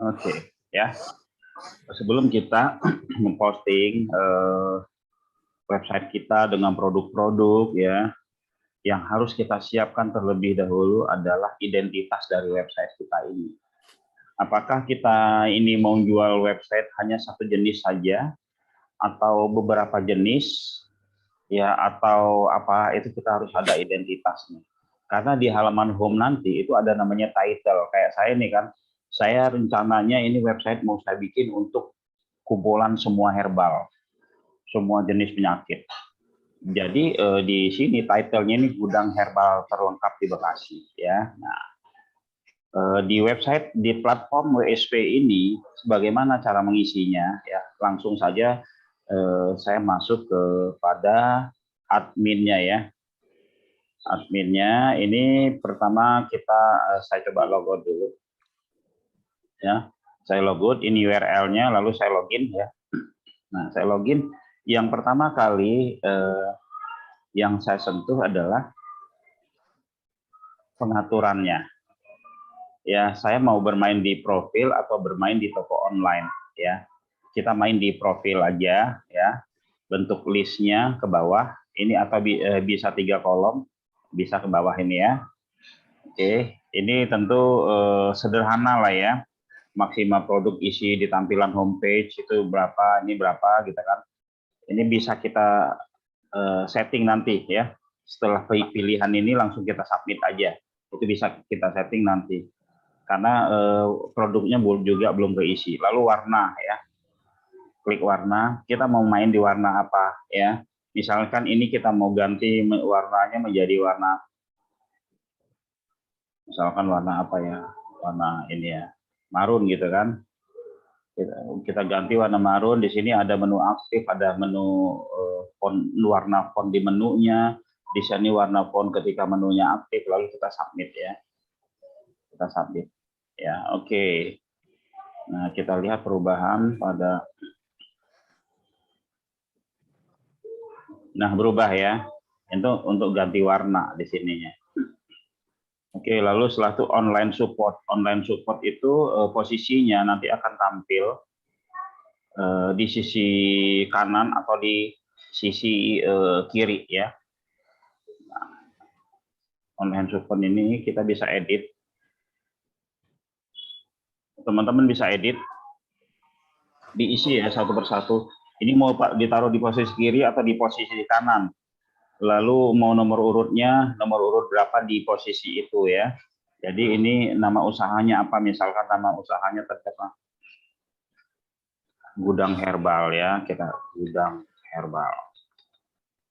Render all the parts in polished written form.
Oke, ya. Sebelum kita memposting website kita dengan produk-produk ya, yang harus kita siapkan terlebih dahulu adalah identitas dari website kita ini. Apakah kita ini mau jual website hanya satu jenis saja atau beberapa jenis ya, atau apa, itu kita harus ada identitasnya. Karena di halaman home nanti itu ada namanya title. Kayak saya nih kan, saya rencananya ini website mau saya bikin untuk kumpulan semua herbal, semua jenis penyakit. Jadi di sini title-nya ini gudang herbal terlengkap di Bekasi ya. Nah, di website di platform WSP ini bagaimana cara mengisinya ya, langsung saja saya masuk kepada adminnya ya. Adminnya ini pertama saya coba logout dulu ya. Saya logout, ini URL-nya, lalu saya login ya. Nah, saya login. Yang pertama kali yang saya sentuh adalah pengaturannya. Ya, saya mau bermain di profil atau bermain di toko online ya. Kita main di profil aja ya. Bentuk listnya ke bawah ini, atau bisa 3 kolom, bisa ke bawah ini ya. Oke, ini tentu sederhana lah ya. Maksimal produk isi di tampilan homepage itu berapa, ini berapa gitu kan. Ini bisa kita setting nanti ya. Setelah pilihan ini langsung kita submit aja. Itu bisa kita setting nanti. Karena produknya juga belum keisi. Lalu warna ya. Klik warna, kita mau main di warna apa ya. Misalkan ini kita mau ganti warnanya menjadi warna, misalkan warna apa ya, warna ini ya, marun gitu kan. Kita ganti warna marun. Di sini ada menu aktif, ada menu font, warna font di menunya. Di sini warna font ketika menunya aktif. Lalu kita submit ya. Kita submit ya. Oke. Nah, kita lihat perubahan pada. Nah, berubah ya. Itu untuk ganti warna di sininya. Oke, lalu setelah itu online support. Online support itu posisinya nanti akan tampil di sisi kanan atau di sisi kiri ya. Nah, online support ini kita bisa edit. Teman-teman bisa edit, diisi ya satu persatu. Ini mau Pak ditaruh di posisi kiri atau di posisi kanan. Lalu mau nomor urutnya, nomor urut berapa di posisi itu ya. Jadi ini nama usahanya apa, misalkan nama usahanya ternyata gudang herbal ya, kita gudang herbal.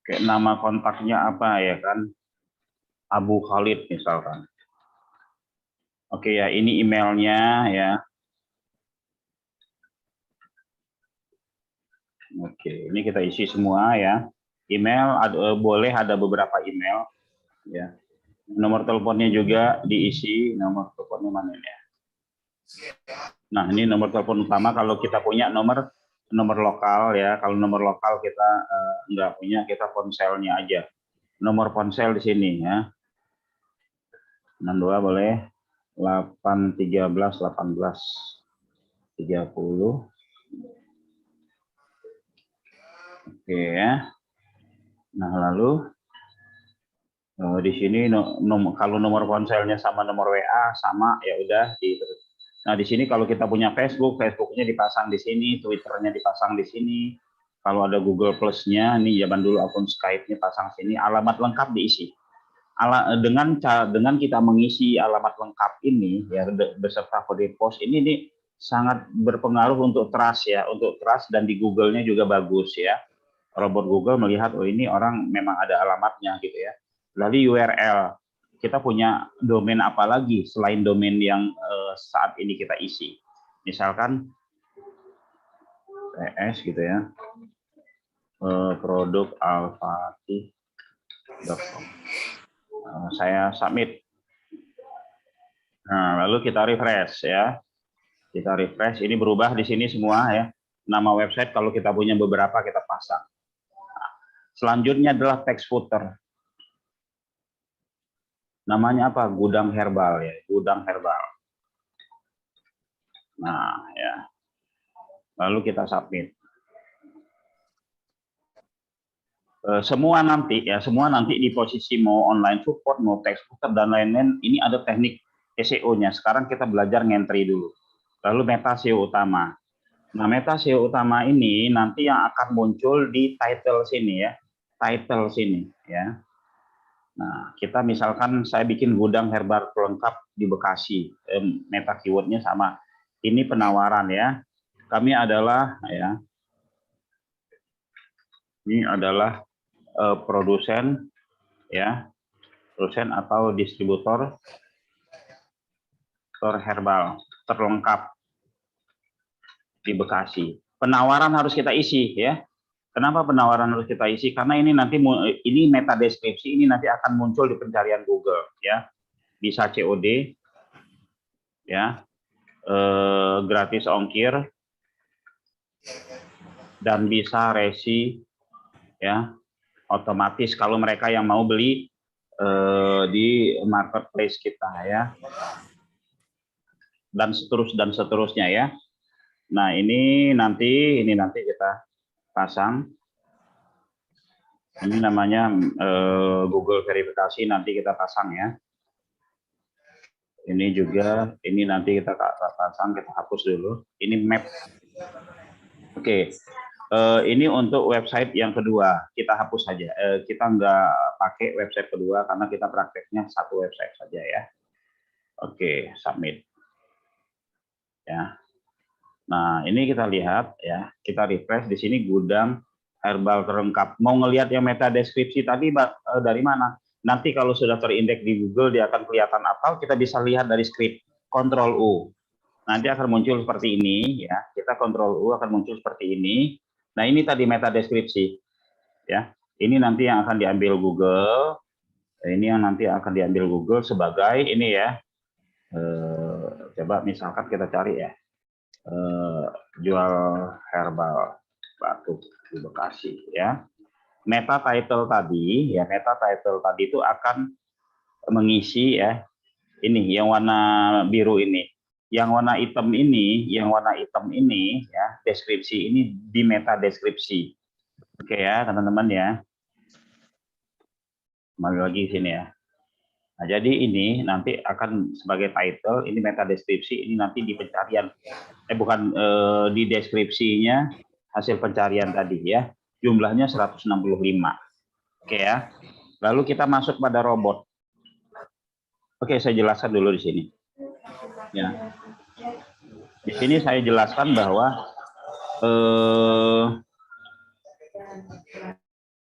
Kayak nama kontaknya apa ya kan, Abu Khalid misalkan. Oke ya, ini emailnya ya. Oke, ini kita isi semua ya. Email boleh ada beberapa email ya. Nomor teleponnya juga diisi, nomor teleponnya mana ini ya. Nah, ini nomor telepon utama kalau kita punya nomor lokal ya. Kalau nomor lokal kita nggak punya, kita ponselnya aja. Nomor ponsel di sini ya. 62 boleh, 8 13 18 30. Oke ya. Nah, lalu di sini kalau nomor ponselnya sama nomor WA sama ya udah di. Nah, di sini kalau kita punya Facebook, Facebooknya dipasang di sini, Twitternya dipasang di sini. Kalau ada Google Plus-nya, ini zaman dulu akun Skype-nya pasang sini, alamat lengkap diisi. Dengan kita mengisi alamat lengkap ini ya beserta kode pos ini sangat berpengaruh untuk trust ya, untuk trust, dan di Google-nya juga bagus ya. Robot Google melihat oh ini orang memang ada alamatnya gitu ya. Lalu URL, kita punya domain apa lagi selain domain yang saat ini kita isi. Misalkan PS gitu ya, produkAlfatih.com. Saya submit. Nah, lalu kita refresh ya. Kita refresh, ini berubah di sini semua ya. Nama website kalau kita punya beberapa kita pasang. Nah, selanjutnya adalah text footer. Namanya apa? Gudang herbal ya, gudang herbal. Nah, ya. Lalu kita submit. Semua nanti di posisi mau online support, mau text footer dan lain-lain, ini ada teknik SEO-nya. Sekarang kita belajar ngentry dulu. Lalu meta SEO utama. Nah, meta SEO utama ini nanti yang akan muncul di title sini ya. Title sini ya. Nah, kita misalkan saya bikin gudang herbal pelengkap di Bekasi. Meta keywordnya sama. Ini penawaran ya. Kami adalah ya. Ini adalah produsen ya, produsen atau distributor herbal terlengkap di Bekasi. Penawaran harus kita isi ya. Kenapa penawaran harus kita isi? Karena ini nanti ini meta deskripsi ini nanti akan muncul di pencarian Google ya. Bisa COD ya, gratis ongkir dan bisa resi ya. Otomatis kalau mereka yang mau beli di marketplace kita ya, dan seterusnya ya. Nah ini nanti kita pasang, ini namanya Google verifikasi, nanti kita pasang ya. Ini juga, ini nanti kita pasang, kita hapus dulu. Ini map. Oke. Ini untuk website yang kedua, kita hapus saja. Kita nggak pakai website kedua karena kita prakteknya satu website saja ya. Oke, submit. Ya. Nah, ini kita lihat ya, kita refresh di sini gudang herbal terlengkap. Mau ngelihat yang meta deskripsi tadi dari mana? Nanti kalau sudah terindeks di Google dia akan kelihatan apa? Kita bisa lihat dari script. Ctrl U. Nanti akan muncul seperti ini ya. Kita Ctrl U akan muncul seperti ini. Nah, ini tadi meta deskripsi. Ya. Ini nanti yang akan diambil Google. Ini yang nanti akan diambil Google sebagai ini ya. Coba misalkan kita cari ya. Jual herbal batuk di Bekasi ya. Meta title tadi itu akan mengisi ya. Ini yang warna biru ini. Yang warna hitam ini ya, deskripsi ini di meta deskripsi. Oke ya, teman-teman ya. Kembali lagi sini ya. Nah, jadi ini nanti akan sebagai title, ini meta deskripsi, ini nanti di pencarian. Di deskripsinya hasil pencarian tadi ya. Jumlahnya 165. Oke ya. Lalu kita masuk pada robot. Oke, saya jelaskan dulu di sini. Ya. Di sini saya jelaskan bahwa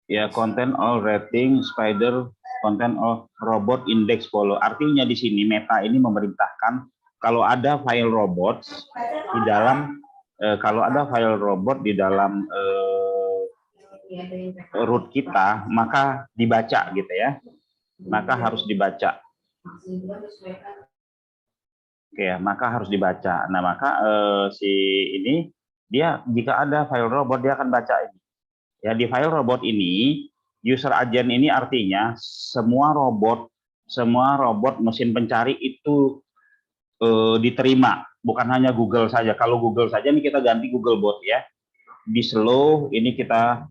ya content all rating spider content of robot index follow. Artinya di sini meta ini memerintahkan kalau ada file robot di dalam root kita, maka dibaca gitu ya. Maka harus dibaca. Oke ya, maka harus dibaca. Nah, maka si ini dia jika ada file robot dia akan baca ini. Ya, di file robot ini user agent ini artinya semua robot mesin pencari itu diterima, bukan hanya Google saja. Kalau Google saja ini kita ganti Google Bot ya. Di slow ini kita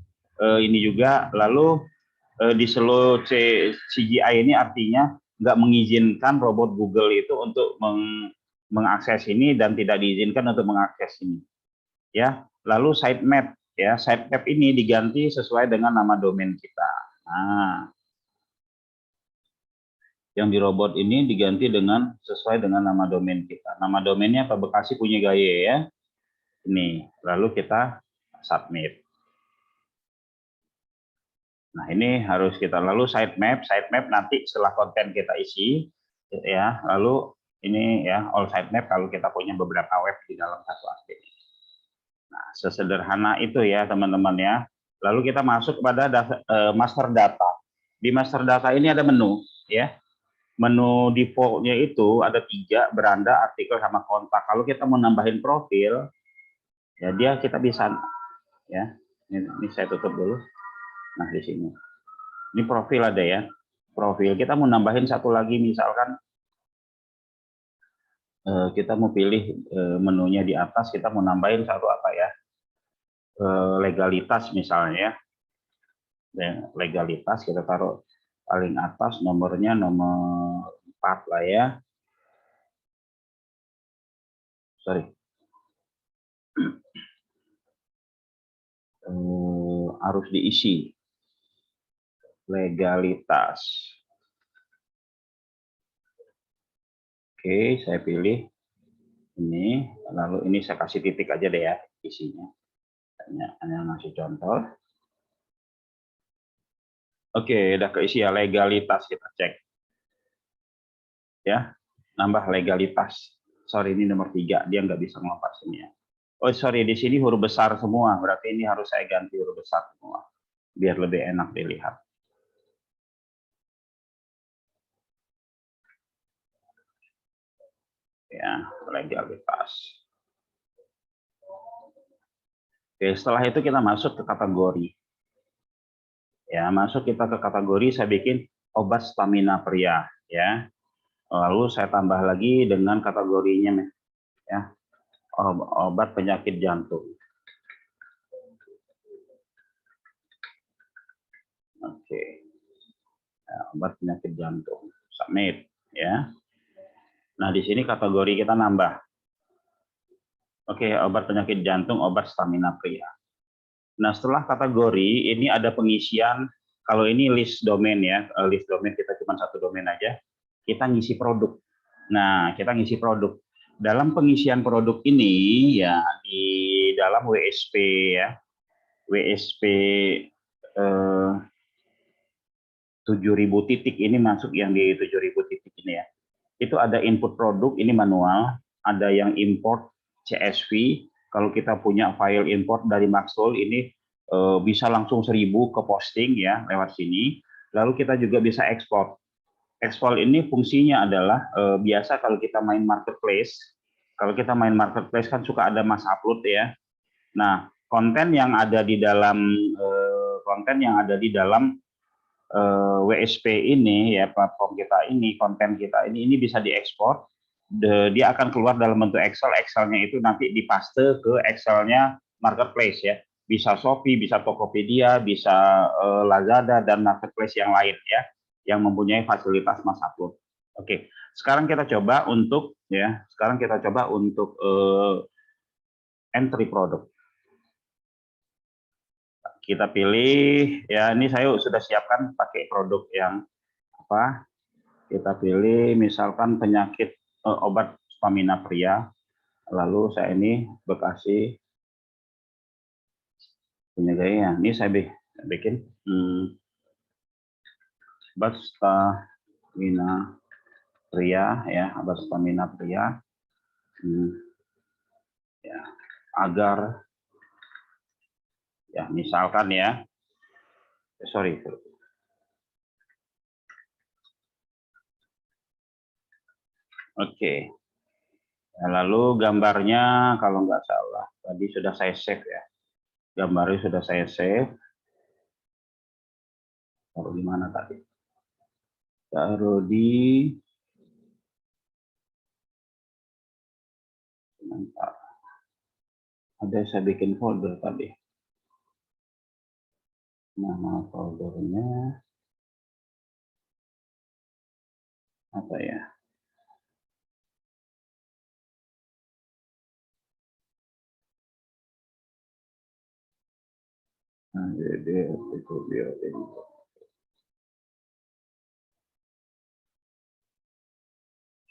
ini juga, lalu di slow CGI ini artinya nggak mengizinkan robot Google itu untuk mengakses ini dan tidak diizinkan untuk mengakses ini. Ya, lalu sitemap ya, sitemap ini diganti sesuai dengan nama domain kita. Nah, yang di robot ini diganti dengan sesuai dengan nama domain kita. Nama domainnya apa? Bekasi punya gaya ya. Ini, lalu kita submit. Nah, ini harus kita lalu sitemap nanti setelah konten kita isi ya, lalu ini ya all sitemap kalau kita punya beberapa web di dalam satu aktif. Nah, sesederhana itu ya teman-teman ya. Lalu kita masuk pada master data. Di master data ini ada menu ya. Menu defaultnya itu ada 3, beranda, artikel, sama kontak. Kalau kita mau nambahin profil, ya kita bisa ya. Ini saya tutup dulu. Nah, di sini. Ini profil ada ya. Profil. Kita mau nambahin satu lagi misalkan kita mau pilih menunya di atas, kita mau nambahin satu apa ya, legalitas misalnya ya. Legalitas kita taruh paling atas, nomornya nomor 4 lah ya. Sorry. Harus diisi legalitas. Oke, saya pilih ini, lalu ini saya kasih titik aja deh ya isinya. Hanya ngasih contoh. Oke, udah keisi ya, legalitas kita cek. Ya, nambah legalitas. Sorry, ini nomor 3, dia nggak bisa ngelompat sini ya. Oh sorry, di sini huruf besar semua, berarti ini harus saya ganti huruf besar semua, biar lebih enak dilihat. Ya, legalitas. Oke, setelah itu kita masuk ke kategori. Ya, masuk kita ke kategori, saya bikin obat stamina pria, ya. Lalu saya tambah lagi dengan kategorinya, ya, obat penyakit jantung. Oke, ya, obat penyakit jantung, submit, ya. Nah, di sini kategori kita nambah. Oke, obat penyakit jantung, obat stamina pria. Nah, setelah kategori ini ada pengisian. Kalau ini list domain ya, list domain kita cuma satu domain aja. Kita ngisi produk. Nah, kita ngisi produk. Dalam pengisian produk ini ya di dalam WSP ya, WSP 7.000 titik ini masuk yang di 7.000 titik ini ya. Itu ada input produk ini manual, ada yang import CSV. Kalau kita punya file import dari Maxtool ini bisa langsung 1000 ke posting ya lewat sini. Lalu kita juga bisa ekspor. Ekspor ini fungsinya adalah biasa kalau kita main marketplace. Kalau kita main marketplace kan suka ada mass upload ya. Nah, konten yang ada di dalam WSP ini ya, platform kita ini, konten kita ini bisa diekspor. Dia akan keluar dalam bentuk Excel. Excelnya itu nanti dipaste ke Excelnya marketplace ya. Bisa Shopee, bisa Tokopedia, bisa Lazada dan marketplace yang lain ya, yang mempunyai fasilitas mass upload. Oke, sekarang kita coba untuk entry produk. Kita pilih ya, ini saya sudah siapkan pakai produk yang apa? Kita pilih misalkan penyakit obat stamina pria. Lalu saya ini Bekasi punya gaya. Ini saya bikin obat stamina pria ya, obat stamina pria. Ya, agar ya misalkan ya, sorry. Oke. Nah, lalu gambarnya kalau nggak salah tadi sudah saya save ya. Gambarnya sudah saya save. Taruh di mana tadi? Taruh di sebentar. Ada saya bikin folder tadi. Nama foldernya apa ya? Nah, jadi itu biar ini.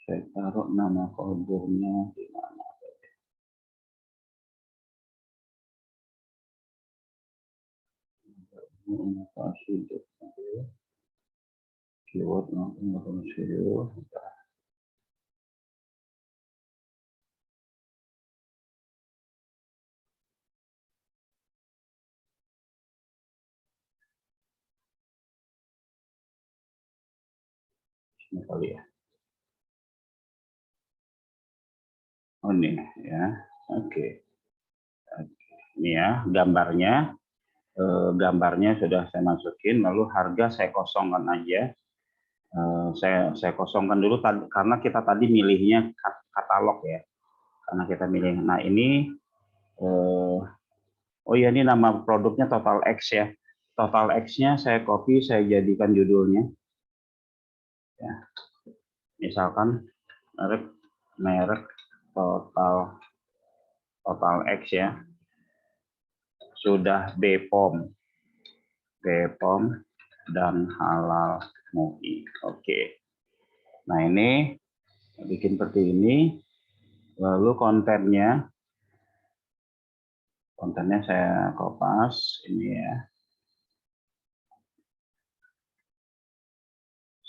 Saya taruh nama foldernya di mana? Inovasi keyword inovasi. Ini kali ya. Oh ini ya. Oke. Ini ya gambarnya. Gambarnya sudah saya masukin, lalu harga saya kosongkan aja. Saya kosongkan dulu karena kita tadi milihnya katalog ya. Karena kita milih. Nah ini, oh ya ini nama produknya Total X ya. Total X-nya saya copy, saya jadikan judulnya. Ya. Misalkan merek Total X ya. Sudah BPOM dan halal MUI. Oke. Nah ini bikin seperti ini. Lalu kontennya saya kopas ini ya.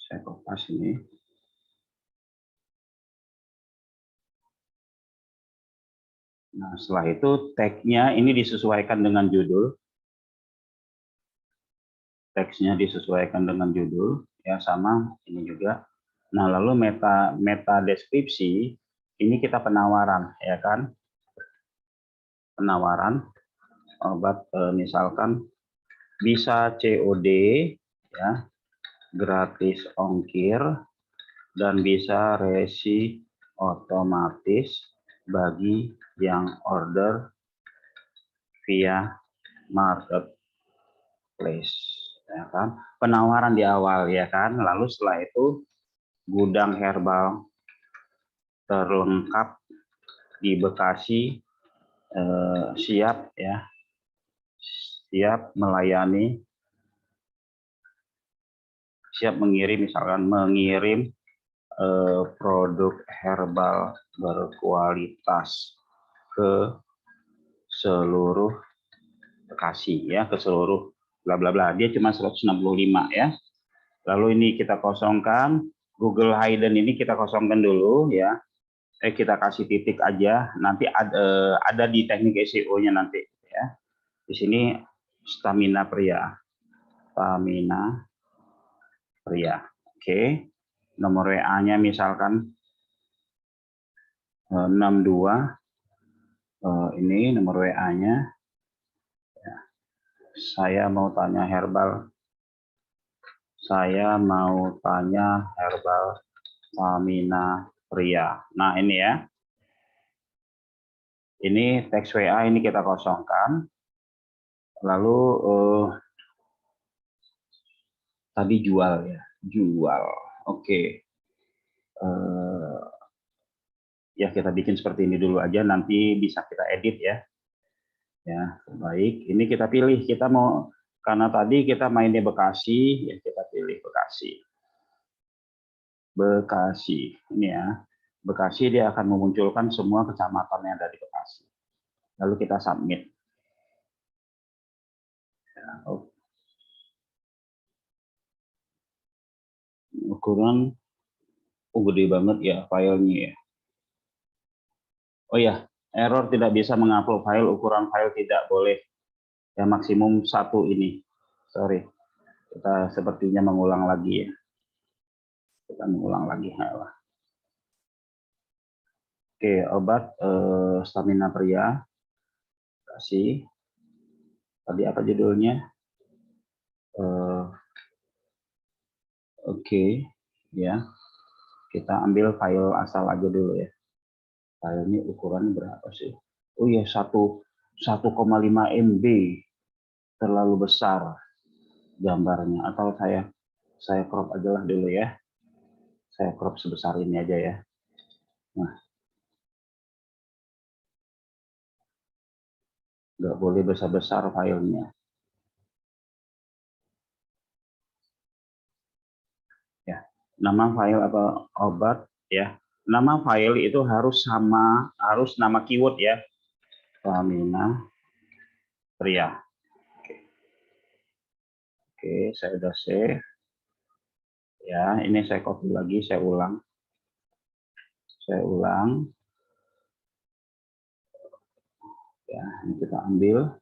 Saya kopas ini. Nah, setelah itu tag-nya ini disesuaikan dengan judul. Teksnya disesuaikan dengan judul ya, sama ini juga. Nah, lalu meta deskripsi ini kita penawaran ya kan. Penawaran obat misalkan bisa COD ya, gratis ongkir dan bisa resi otomatis bagi yang order via marketplace ya kan. Penawaran di awal ya kan. Lalu setelah itu gudang herbal terlengkap di Bekasi siap ya, siap melayani, siap mengirim, misalkan mengirim produk herbal berkualitas ke seluruh Bekasi ya, ke seluruh bla bla bla. Dia cuma 165 ya. Lalu ini kita kosongkan, Google Hidden ini kita kosongkan dulu ya. Kita kasih titik aja, nanti ada di teknik SEO-nya nanti ya. Di sini stamina pria. Oke. Nomor WA-nya misalkan 62. Ini nomor WA-nya. Ya. Saya mau tanya herbal stamina pria. Nah, ini ya. Ini teks WA ini kita kosongkan. Lalu tadi jual ya, jual. Oke. Ya kita bikin seperti ini dulu aja, nanti bisa kita edit ya. Ya, baik. Ini kita pilih, kita mau, karena tadi kita mainnya Bekasi, ya kita pilih Bekasi. Bekasi, ini ya. Bekasi dia akan memunculkan semua kecamatan yang ada di Bekasi. Lalu kita submit. Ya, ukuran gede banget ya filenya ya. Oh ya, error tidak bisa mengupload file, ukuran file tidak boleh. Ya maksimum 1 ini. Sorry. Kita sepertinya mengulang lagi ya. Kita mengulang lagi. Oke, obat stamina pria. Kasih. Tadi apa judulnya? Oke, ya. Kita ambil file asal aja dulu ya. File ini ukurannya berapa sih? Oh iya, 1,5 MB. Terlalu besar gambarnya. Atau saya crop aja lah dulu ya. Saya crop sebesar ini aja ya. Nah, nggak boleh besar-besar filenya. Ya, nama file atau obat ya. Nama file itu harus nama keyword ya. Stamina pria. Oke, saya udah save. Ya, ini saya copy lagi, saya ulang. Ya, ini kita ambil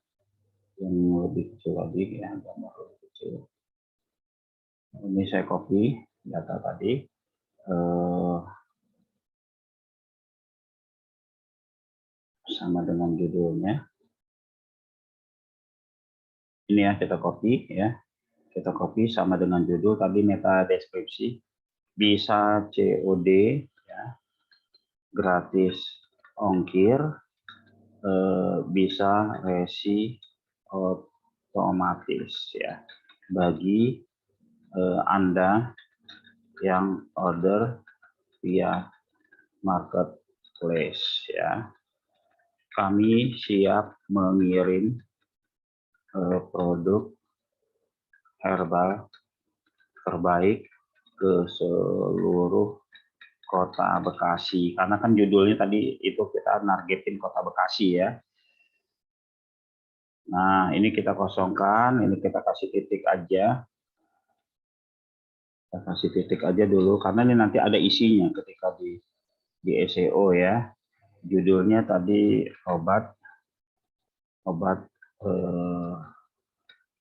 yang lebih kecil lagi ya, gambar lebih kecil. Ini saya copy data tadi. Sama dengan judulnya. Ini ya kita copy ya. Kita copy sama dengan judul tadi meta deskripsi. bisa COD, ya, gratis ongkir, bisa resi otomatis ya bagi Anda yang order via marketplace ya. Kami siap mengirim produk herbal terbaik ke seluruh kota Bekasi, karena kan judulnya tadi itu kita nargetin kota Bekasi ya. Nah, ini kita kosongkan, ini kita kasih titik aja. Kita kasih titik aja dulu, karena ini nanti ada isinya ketika di SEO ya. Judulnya tadi obat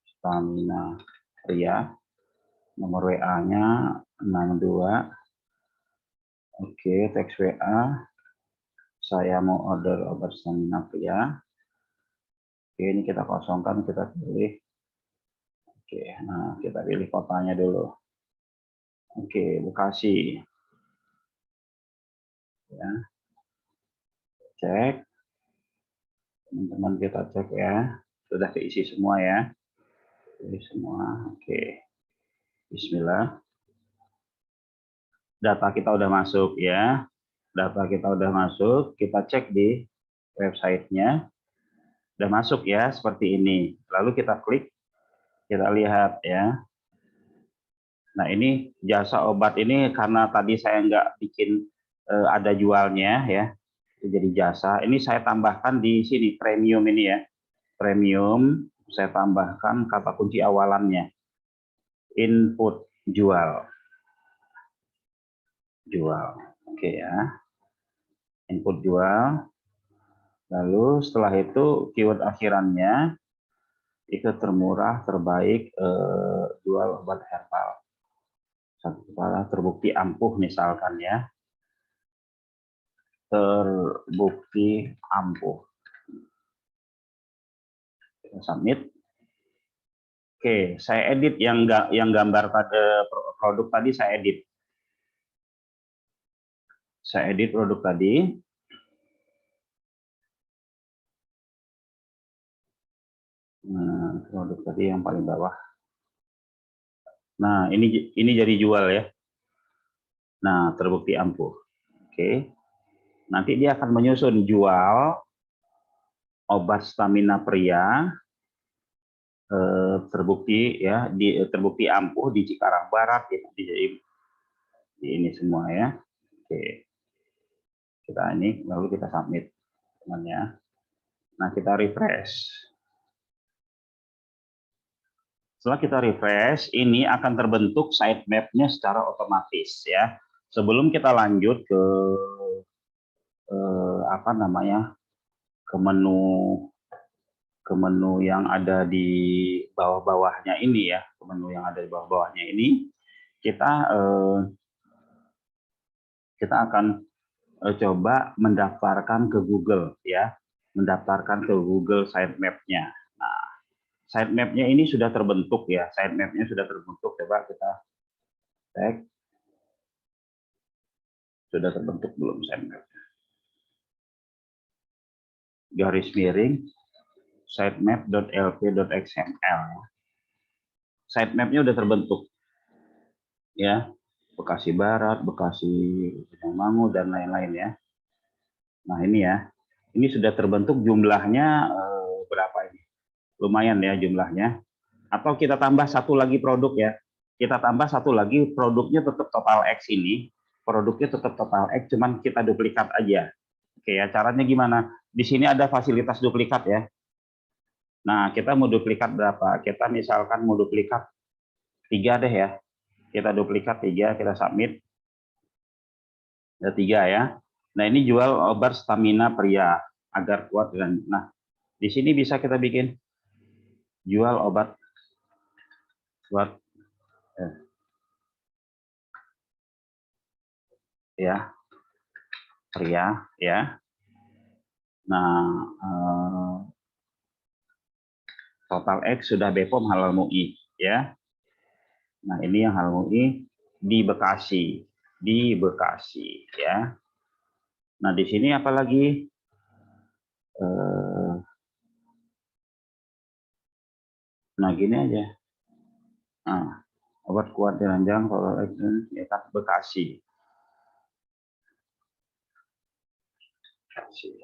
stamina pria. Nomor WA-nya 62. Oke, teks WA. Saya mau order obat stamina pria. Oke, ini kita kosongkan, kita pilih. Oke, nah kita pilih kotanya dulu. Oke, Bekasi. Ya. Cek. Teman-teman kita cek ya. Sudah keisi semua ya. Pilih semua. Oke. Bismillah. Data kita udah masuk ya. Data kita udah masuk. Kita cek di websitenya. Udah masuk ya, seperti ini. Lalu kita klik. Kita lihat ya. Nah, ini jasa obat ini karena tadi saya nggak bikin ada jualnya ya. Jadi jasa. Ini saya tambahkan di sini premium ini ya. Premium saya tambahkan kata kunci awalannya. Input jual. Jual. Oke ya. Input jual. Lalu setelah itu keyword akhirannya itu termurah, terbaik, jual obat herbal. Satu kepala terbukti ampuh misalkan ya. Terbukti ampuh. Kita submit. Oke, saya edit yang gambar pada produk tadi saya edit. Saya edit produk tadi. Nah, produk tadi yang paling bawah. Nah, ini jadi jual ya. Nah, terbukti ampuh. Oke. Nanti dia akan menyusun jual obat stamina pria terbukti ya, terbukti ampuh di Cikarang Barat ya, di ini semua ya. Oke. Kita ini lalu kita submit temannya. Nah, kita refresh. Setelah kita refresh, ini akan terbentuk sitemap-nya secara otomatis ya. Sebelum kita lanjut ke apa namanya, ke menu yang ada di bawah-bawahnya ini ya, ke menu yang ada di bawah-bawahnya ini, kita akan coba mendaftarkan ke Google ya, mendaftarkan ke Google sitemap-nya. Nah, sitemap-nya ini sudah terbentuk ya, sitemap-nya sudah terbentuk. Coba kita cek, sudah terbentuk belum sitemap? Garis miring sitemap.lp.xml. Sitemap-nya udah terbentuk ya, Bekasi Barat, Bekasi Mangu dan lain-lain ya. Nah, ini ya, ini sudah terbentuk, jumlahnya berapa ini? Lumayan ya jumlahnya. Atau kita tambah satu lagi produk ya. Kita tambah satu lagi, produknya tetap total X ini. Produknya tetap total X, cuman kita duplikat aja. Oke ya, caranya gimana? Di sini ada fasilitas duplikat ya. Nah, kita mau duplikat berapa? Kita misalkan mau duplikat 3 deh ya. Kita duplikat 3, kita submit. Ada 3 ya. Nah, ini jual obat stamina pria agar kuat dan nah, di sini bisa kita bikin jual obat buat ya pria ya. Nah, total X sudah BPOM Halal MUI ya. Nah, ini yang Halal MUI di Bekasi. di Bekasi ya. Nah, di sini apalagi nah gini aja. Nah, obat kuat diranjang kalau ya Bekasi.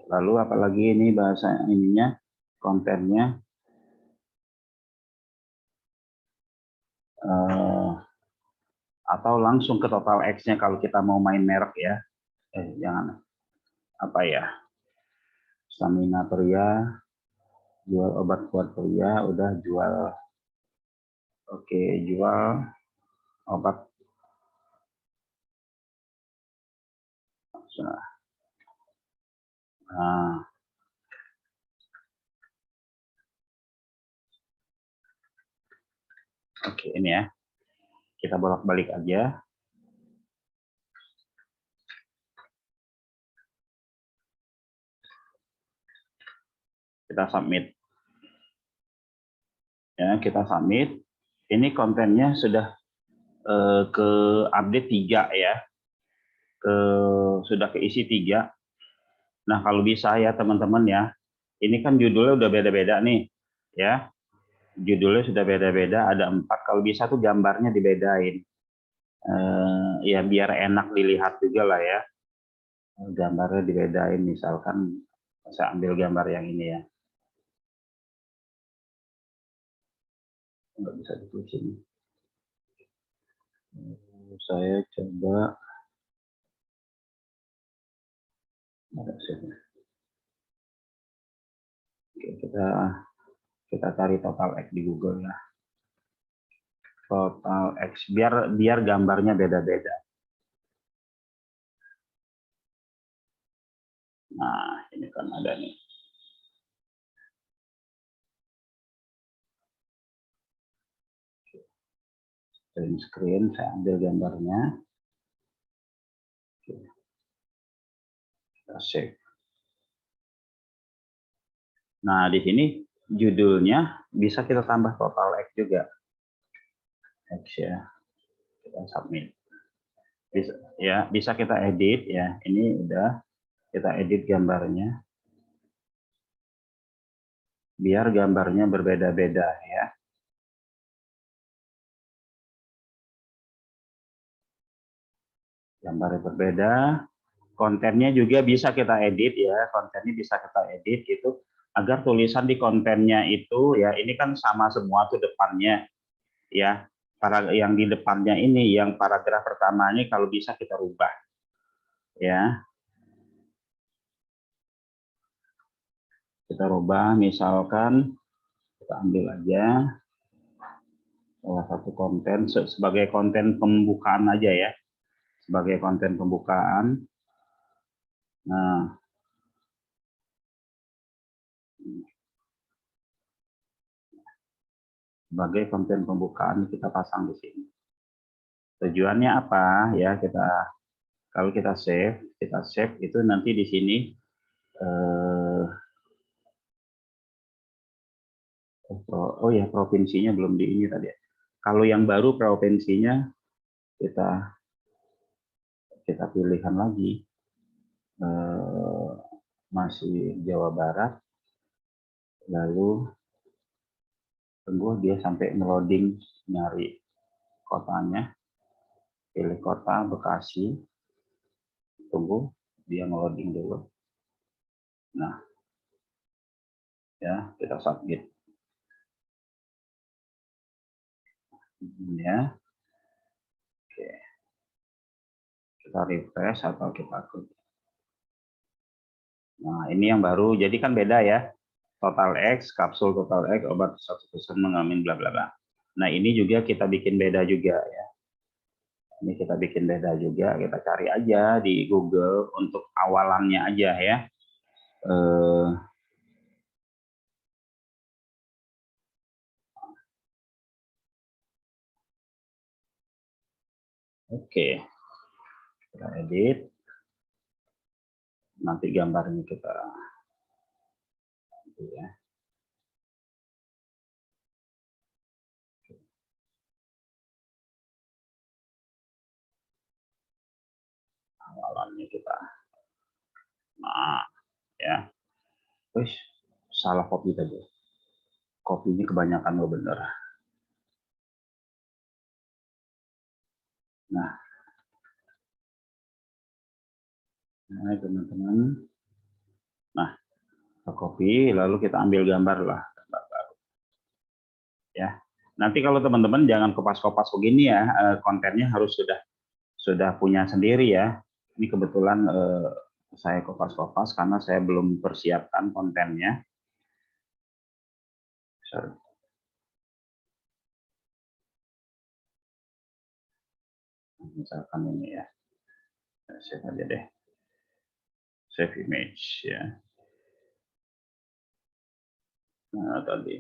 Lalu apalagi ini bahasa ininya, kontennya atau langsung ke Total X-nya kalau kita mau main merek ya. Jangan apa ya, stamina pria, jual obat kuat pria, udah jual. Oke, jual obat. Nah, oke, ini ya. Kita bolak-balik aja. Kita submit. Ya, kita submit. Ini kontennya sudah ke update 3 ya. Sudah keisi 3. Nah, kalau bisa ya teman-teman ya. Ini kan judulnya udah beda-beda nih. Ya. Judulnya sudah beda-beda, ada 4. Kalau bisa tuh gambarnya dibedain. Ya biar enak dilihat juga lah ya. Gambarnya dibedain, misalkan saya ambil gambar yang ini ya. Nggak bisa ditulisin. Saya coba Oke, kita cari Total X di Google ya. Total X biar gambarnya beda-beda. Nah, ini kan ada nih. Screen, saya ambil gambarnya. Kita save. Nah, di sini judulnya bisa kita tambah Total X juga. X ya. Kita submit. Bisa kita edit ya. Ini udah kita edit gambarnya. Biar gambarnya berbeda-beda ya. Gambarnya berbeda. Kontennya juga bisa kita edit ya. Kontennya bisa kita edit gitu. Agar tulisan di kontennya itu ya, ini kan sama semua tuh depannya ya. Yang di depannya ini, yang paragraf pertama ini kalau bisa kita rubah ya. Kita rubah, misalkan kita ambil aja salah satu konten sebagai konten pembukaan aja ya, sebagai konten pembukaan. Nah, sebagai konten pembukaan kita pasang di sini. Tujuannya apa ya? Kalau kita save itu nanti di sini oh ya, provinsinya belum di ini tadi ya. Kalau yang baru provinsinya kita pilihkan lagi, masih Jawa Barat, lalu tunggu dia sampai ngeloading, nyari kotanya, pilih kota Bekasi, tunggu dia ngeloading dulu. Nah ya, kita submit ya. Oke, kita refresh atau kita klik. Nah, ini yang baru, jadi kan beda ya. Total X, kapsul Total X, obat 100% mengamin bla bla bla. Nah, ini juga kita bikin beda juga ya. Ini kita bikin beda juga, kita cari aja di Google untuk awalannya aja ya. Oke, kita edit. Nanti gambarnya kita ya. Nah, ya. Wih, salah copy tadi. Kopinya kebanyakan lo bener. Nah, teman-teman. Nah, kita copy, lalu kita ambil gambar lah. Ya. Nanti kalau teman-teman jangan kopas-kopas begini ya, kontennya harus sudah punya sendiri ya. Ini kebetulan saya kopas-kopas karena saya belum persiapkan kontennya. Sorry. Misalkan ini ya, save aja deh, save image ya. Nah tadi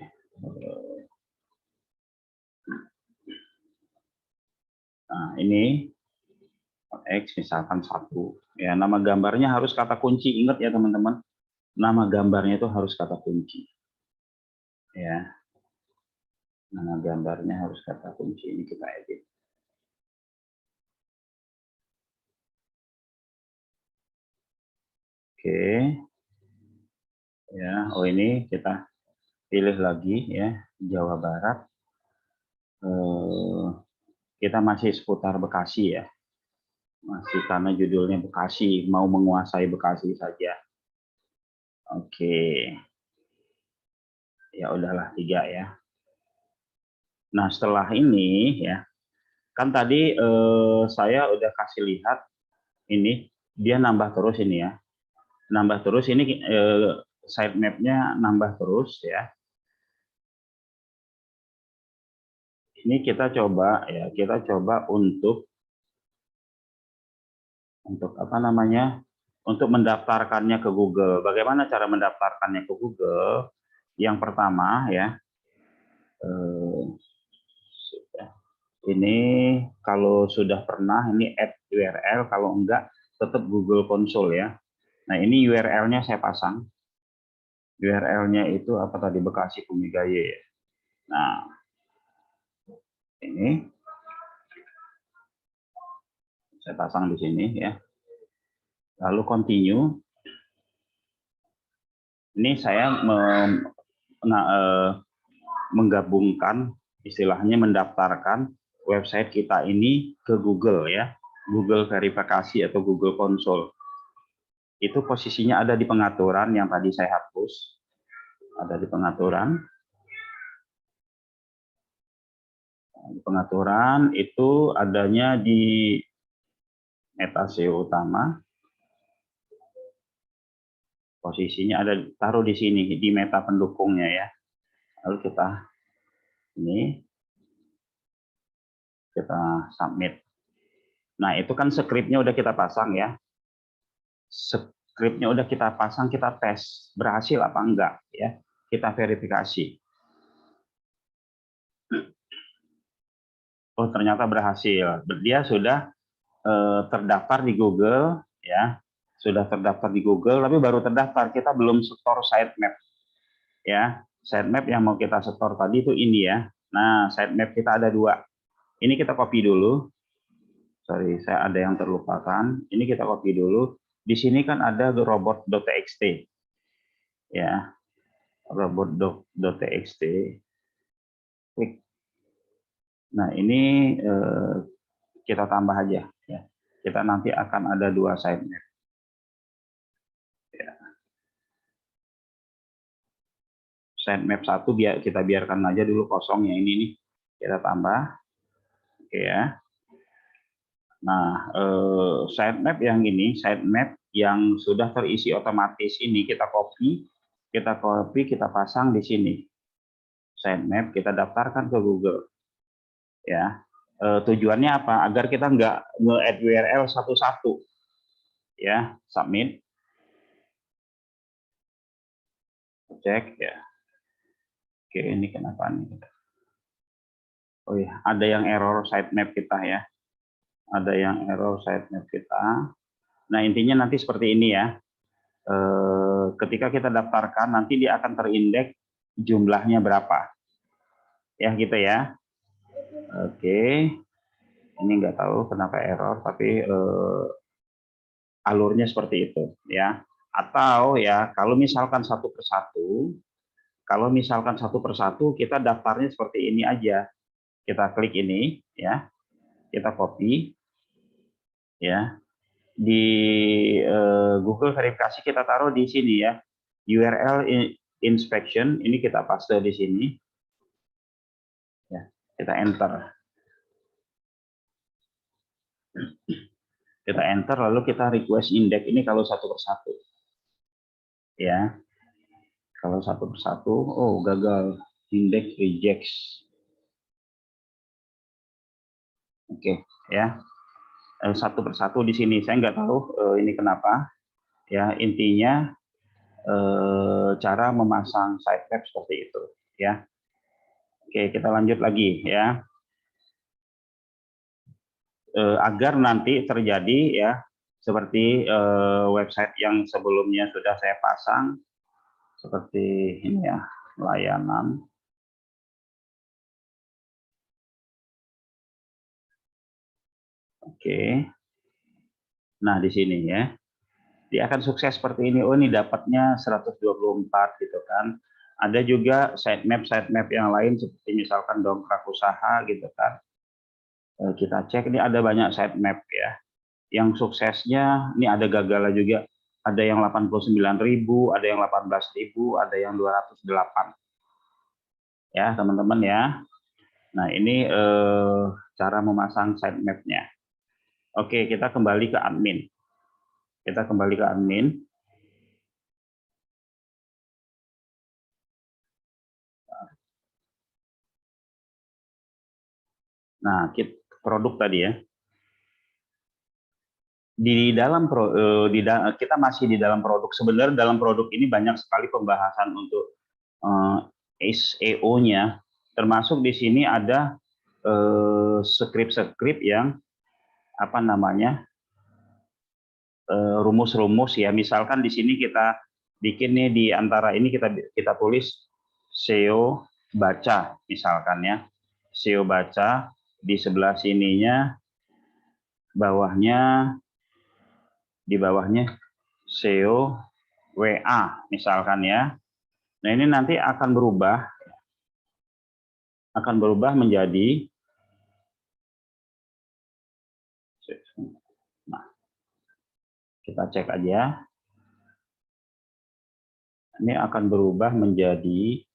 nah ini X misalkan 1 ya, nama gambarnya harus kata kunci, ingat ya teman-teman, nama gambarnya itu harus kata kunci ya, nama gambarnya harus kata kunci. Ini kita edit. Oke ya, oh ini kita pilih lagi ya, Jawa Barat. Kita masih seputar Bekasi ya, masih karena judulnya Bekasi, mau menguasai Bekasi saja. Oke, ya udahlah 3 ya. Nah setelah ini ya, kan tadi saya udah kasih lihat ini, dia nambah terus ini ya, nambah terus ini sitemap-nya nambah terus ya. Ini kita coba ya, kita coba untuk apa namanya, untuk mendaftarkannya ke Google. Bagaimana cara mendaftarkannya ke Google? Yang pertama ya, ini kalau sudah pernah ini add URL, kalau enggak tetap Google Console ya. Nah ini URL-nya saya pasang. URL-nya itu apa tadi, Bekasi Pumigaya ya. Nah ini saya pasang di sini ya. Lalu continue. Ini saya menggabungkan, istilahnya mendaftarkan website kita ini ke Google ya, Google verifikasi atau Google Console. Itu posisinya ada di pengaturan yang tadi saya hapus, ada di pengaturan. Di pengaturan itu adanya di meta SEO utama. Posisinya ada, taruh di sini di meta pendukungnya ya. Lalu kita submit. Nah itu kan skripnya udah kita pasang ya, skripnya udah kita pasang, kita tes berhasil apa enggak ya, kita verifikasi. Oh ternyata berhasil, dia sudah terdaftar di Google ya, sudah terdaftar di Google, tapi baru terdaftar, kita belum store sitemap ya. Sitemap yang mau kita store tadi itu ini ya. Nah sitemap kita ada 2, ini kita copy dulu. Sorry, saya ada yang terlupakan. Ini kita copy dulu. Di sini kan ada robot.txt ya, robot.txt. Klik. Nah ini kita tambah aja ya. Kita nanti akan ada 2 sitemap. Ya. Sitemap 1 kita biarkan aja dulu kosong ya, ini nih kita tambah. Oke ya. Nah, sitemap yang ini, sitemap yang sudah terisi otomatis ini kita copy, kita pasang di sini. Sitemap kita daftarkan ke Google. Ya, tujuannya apa? Agar kita nggak nge-add URL satu-satu. Ya, submit. Cek ya. Oke, ini kenapa nih? Oh ya, ada yang error sitemap kita ya. Ada yang error sitemap kita. Nah, intinya nanti seperti ini ya. Ketika kita daftarkan, nanti dia akan terindeks jumlahnya berapa. Ya, gitu ya. Oke. Ini nggak tahu kenapa error, tapi alurnya seperti itu ya. Atau ya kalau misalkan satu persatu kita daftarnya seperti ini aja. Kita klik ini ya, kita copy ya. Di Google verifikasi kita taruh di sini ya. URL inspection ini kita paste di sini. Ya, kita enter. Kita enter lalu kita request index ini kalau satu persatu. Ya. Kalau satu persatu, oh gagal, index rejects. Oke, ya. Satu persatu di sini saya nggak tahu ini kenapa. Ya, intinya cara memasang sitemap seperti itu, ya. Oke, kita lanjut lagi ya. Agar nanti terjadi ya seperti website yang sebelumnya sudah saya pasang seperti ini ya, layanan. Oke. Nah, di sini ya. Dia akan sukses seperti ini. Oh, ini dapatnya 124 gitu kan. Ada juga sitemap yang lain seperti misalkan dongkrak usaha gitu kan. Kita cek ini ada banyak sitemap ya. Yang suksesnya ini ada gagalnya juga. Ada yang 89.000, ada yang 18.000, ada yang 208. Ya, teman-teman ya. Nah, ini cara memasang sitemap-nya. Oke, kita kembali ke admin. Kita kembali ke admin. Nah, produk tadi ya. Kita masih di dalam produk. Sebenarnya dalam produk ini banyak sekali pembahasan untuk SEO-nya. Termasuk di sini ada skrip-skrip yang apa namanya rumus-rumus ya. Misalkan di sini kita bikin nih di antara ini kita tulis SEO baca misalkan ya. SEO baca di sebelah sininya di bawahnya SEO WA misalkan ya. Nah, ini nanti akan berubah menjadi nah, kita cek aja. Ini akan berubah menjadi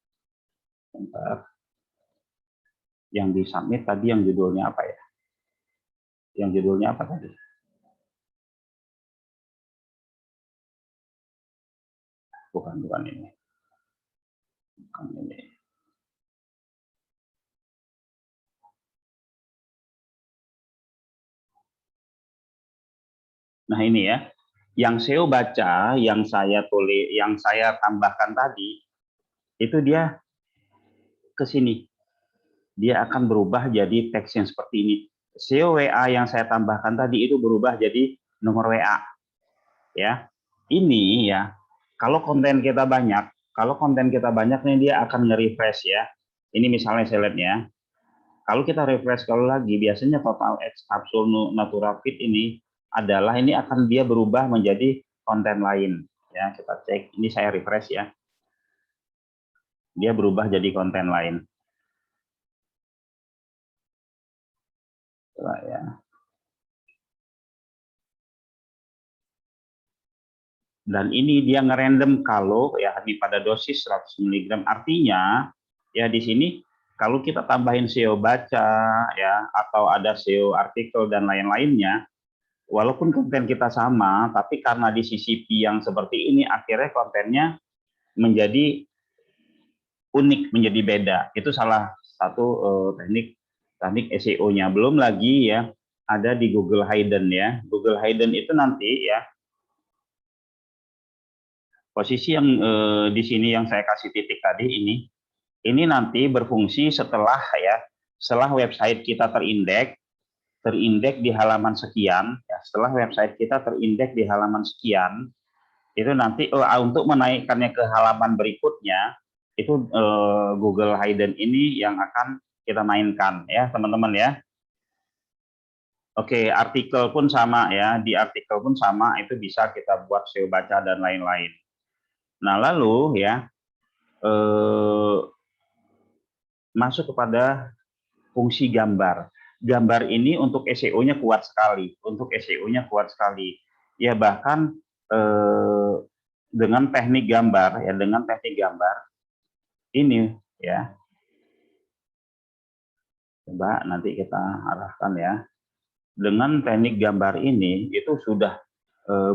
yang disubmit tadi yang judulnya apa ya? Yang judulnya apa tadi? Bukan ini. Bukan ini. Nah, ini ya. Yang SEO baca, yang saya tambahkan tadi, itu dia ke sini. Dia akan berubah jadi teks yang seperti ini. SEO WA yang saya tambahkan tadi itu berubah jadi nomor WA. Ya. Ini ya, kalau konten kita banyak nih dia akan nge-refresh ya. Ini misalnya saya lihat ya. Kalau kita refresh kalau lagi, biasanya total X Absolute Natura Fit ini akan dia berubah menjadi konten lain. Ya, kita cek. Ini saya refresh ya. Dia berubah jadi konten lain. Coba ya. Dan ini dia ngerandom kalau ya pada dosis 100 mg. Artinya ya di sini kalau kita tambahin SEO baca ya atau ada SEO artikel dan lain-lainnya, walaupun konten kita sama, tapi karena di CCP yang seperti ini akhirnya kontennya menjadi unik, menjadi beda. Itu salah satu teknik SEO-nya. Belum lagi ya ada di Google Hidden ya. Google Hidden itu nanti ya posisi yang di sini yang saya kasih titik tadi ini nanti berfungsi setelah website kita terindeks di halaman sekian ya, setelah website kita terindeks di halaman sekian itu nanti untuk menaikkannya ke halaman berikutnya itu Google Hidden ini yang akan kita mainkan ya teman-teman ya. Oke, artikel pun sama ya. Di artikel pun sama, itu bisa kita buat SEO baca dan lain-lain. Nah, lalu ya masuk kepada fungsi gambar. Gambar ini untuk SEO-nya kuat sekali. Untuk SEO-nya kuat sekali. Ya bahkan dengan teknik gambar ya, dengan teknik gambar ini ya. Coba nanti kita arahkan ya. Dengan teknik gambar ini itu sudah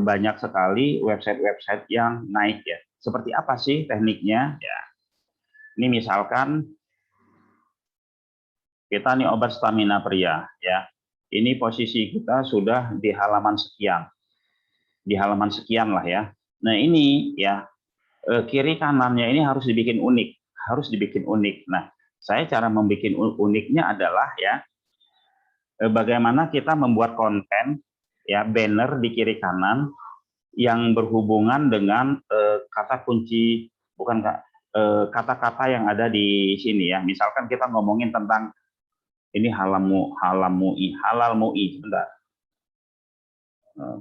banyak sekali website-website yang naik ya. Seperti apa sih tekniknya? Ya. Ini misalkan kita nih obat stamina pria ya. Ini posisi kita sudah di halaman sekian. Di halaman sekian lah ya. Nah, ini ya kiri kanannya ini harus dibikin unik, harus dibikin unik. Nah, saya cara membuat uniknya adalah ya bagaimana kita membuat konten ya banner di kiri kanan yang berhubungan dengan kata kunci, bukan kata-kata yang ada di sini ya. Misalkan kita ngomongin tentang ini halal mui sebentar.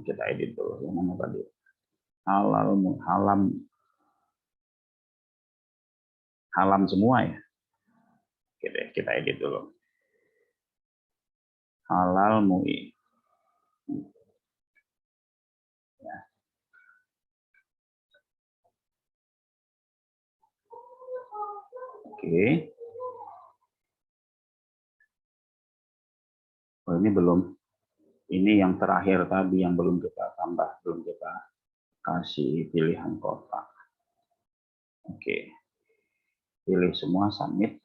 Kita edit dulu yang mana tadi, halam semua ya. Oke deh, kita edit dulu. Halal mui. Ya. Oke. Oh, ini belum. Ini yang terakhir tadi yang belum kita tambah, belum kita kasih pilihan kotak. Oke. Pilih semua, submit.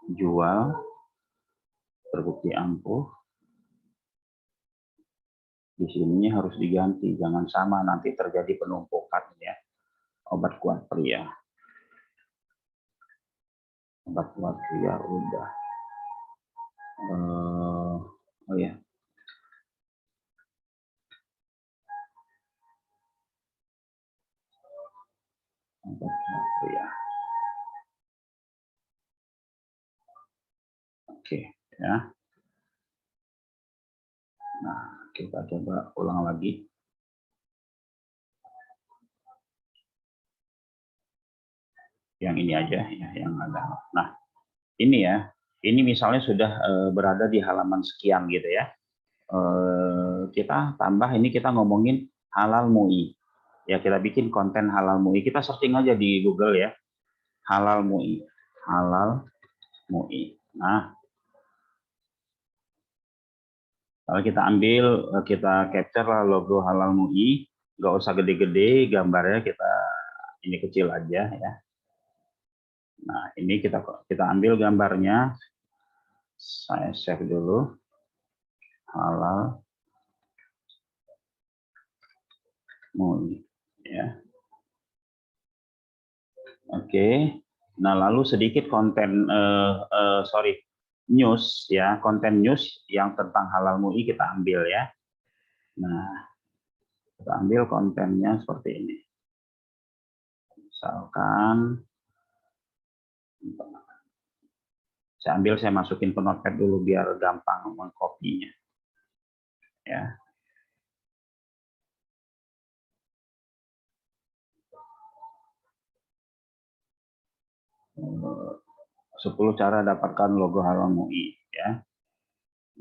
Jual, terbukti ampuh. Di sini harus diganti, jangan sama, nanti terjadi penumpukan ya. Obat kuat pria. Obat kuat pria udah. Oh ya. Obat kuat pria. Oke, ya. Nah, kita coba ulang lagi. Yang ini aja ya, yang ada. Nah, ini ya. Ini misalnya sudah berada di halaman sekian gitu ya. Kita tambah ini, kita ngomongin halal MUI. Ya, kita bikin konten halal MUI. Kita searching aja di Google ya. Halal MUI. Halal MUI. Nah, kalau kita ambil, kita capture lah logo halal MUI, nggak usah gede-gede, gambarnya kita ini kecil aja ya. Nah, ini kita ambil gambarnya, saya save dulu, halal MUI ya. Oke. Nah, lalu sedikit konten news ya, konten news yang tentang halal MUI kita ambil ya. Nah, kita ambil kontennya seperti ini. Misalkan saya masukin ke notepad dulu biar gampang mengkopinya. Ya. Eh, 10 cara dapatkan logo halal MUI ya.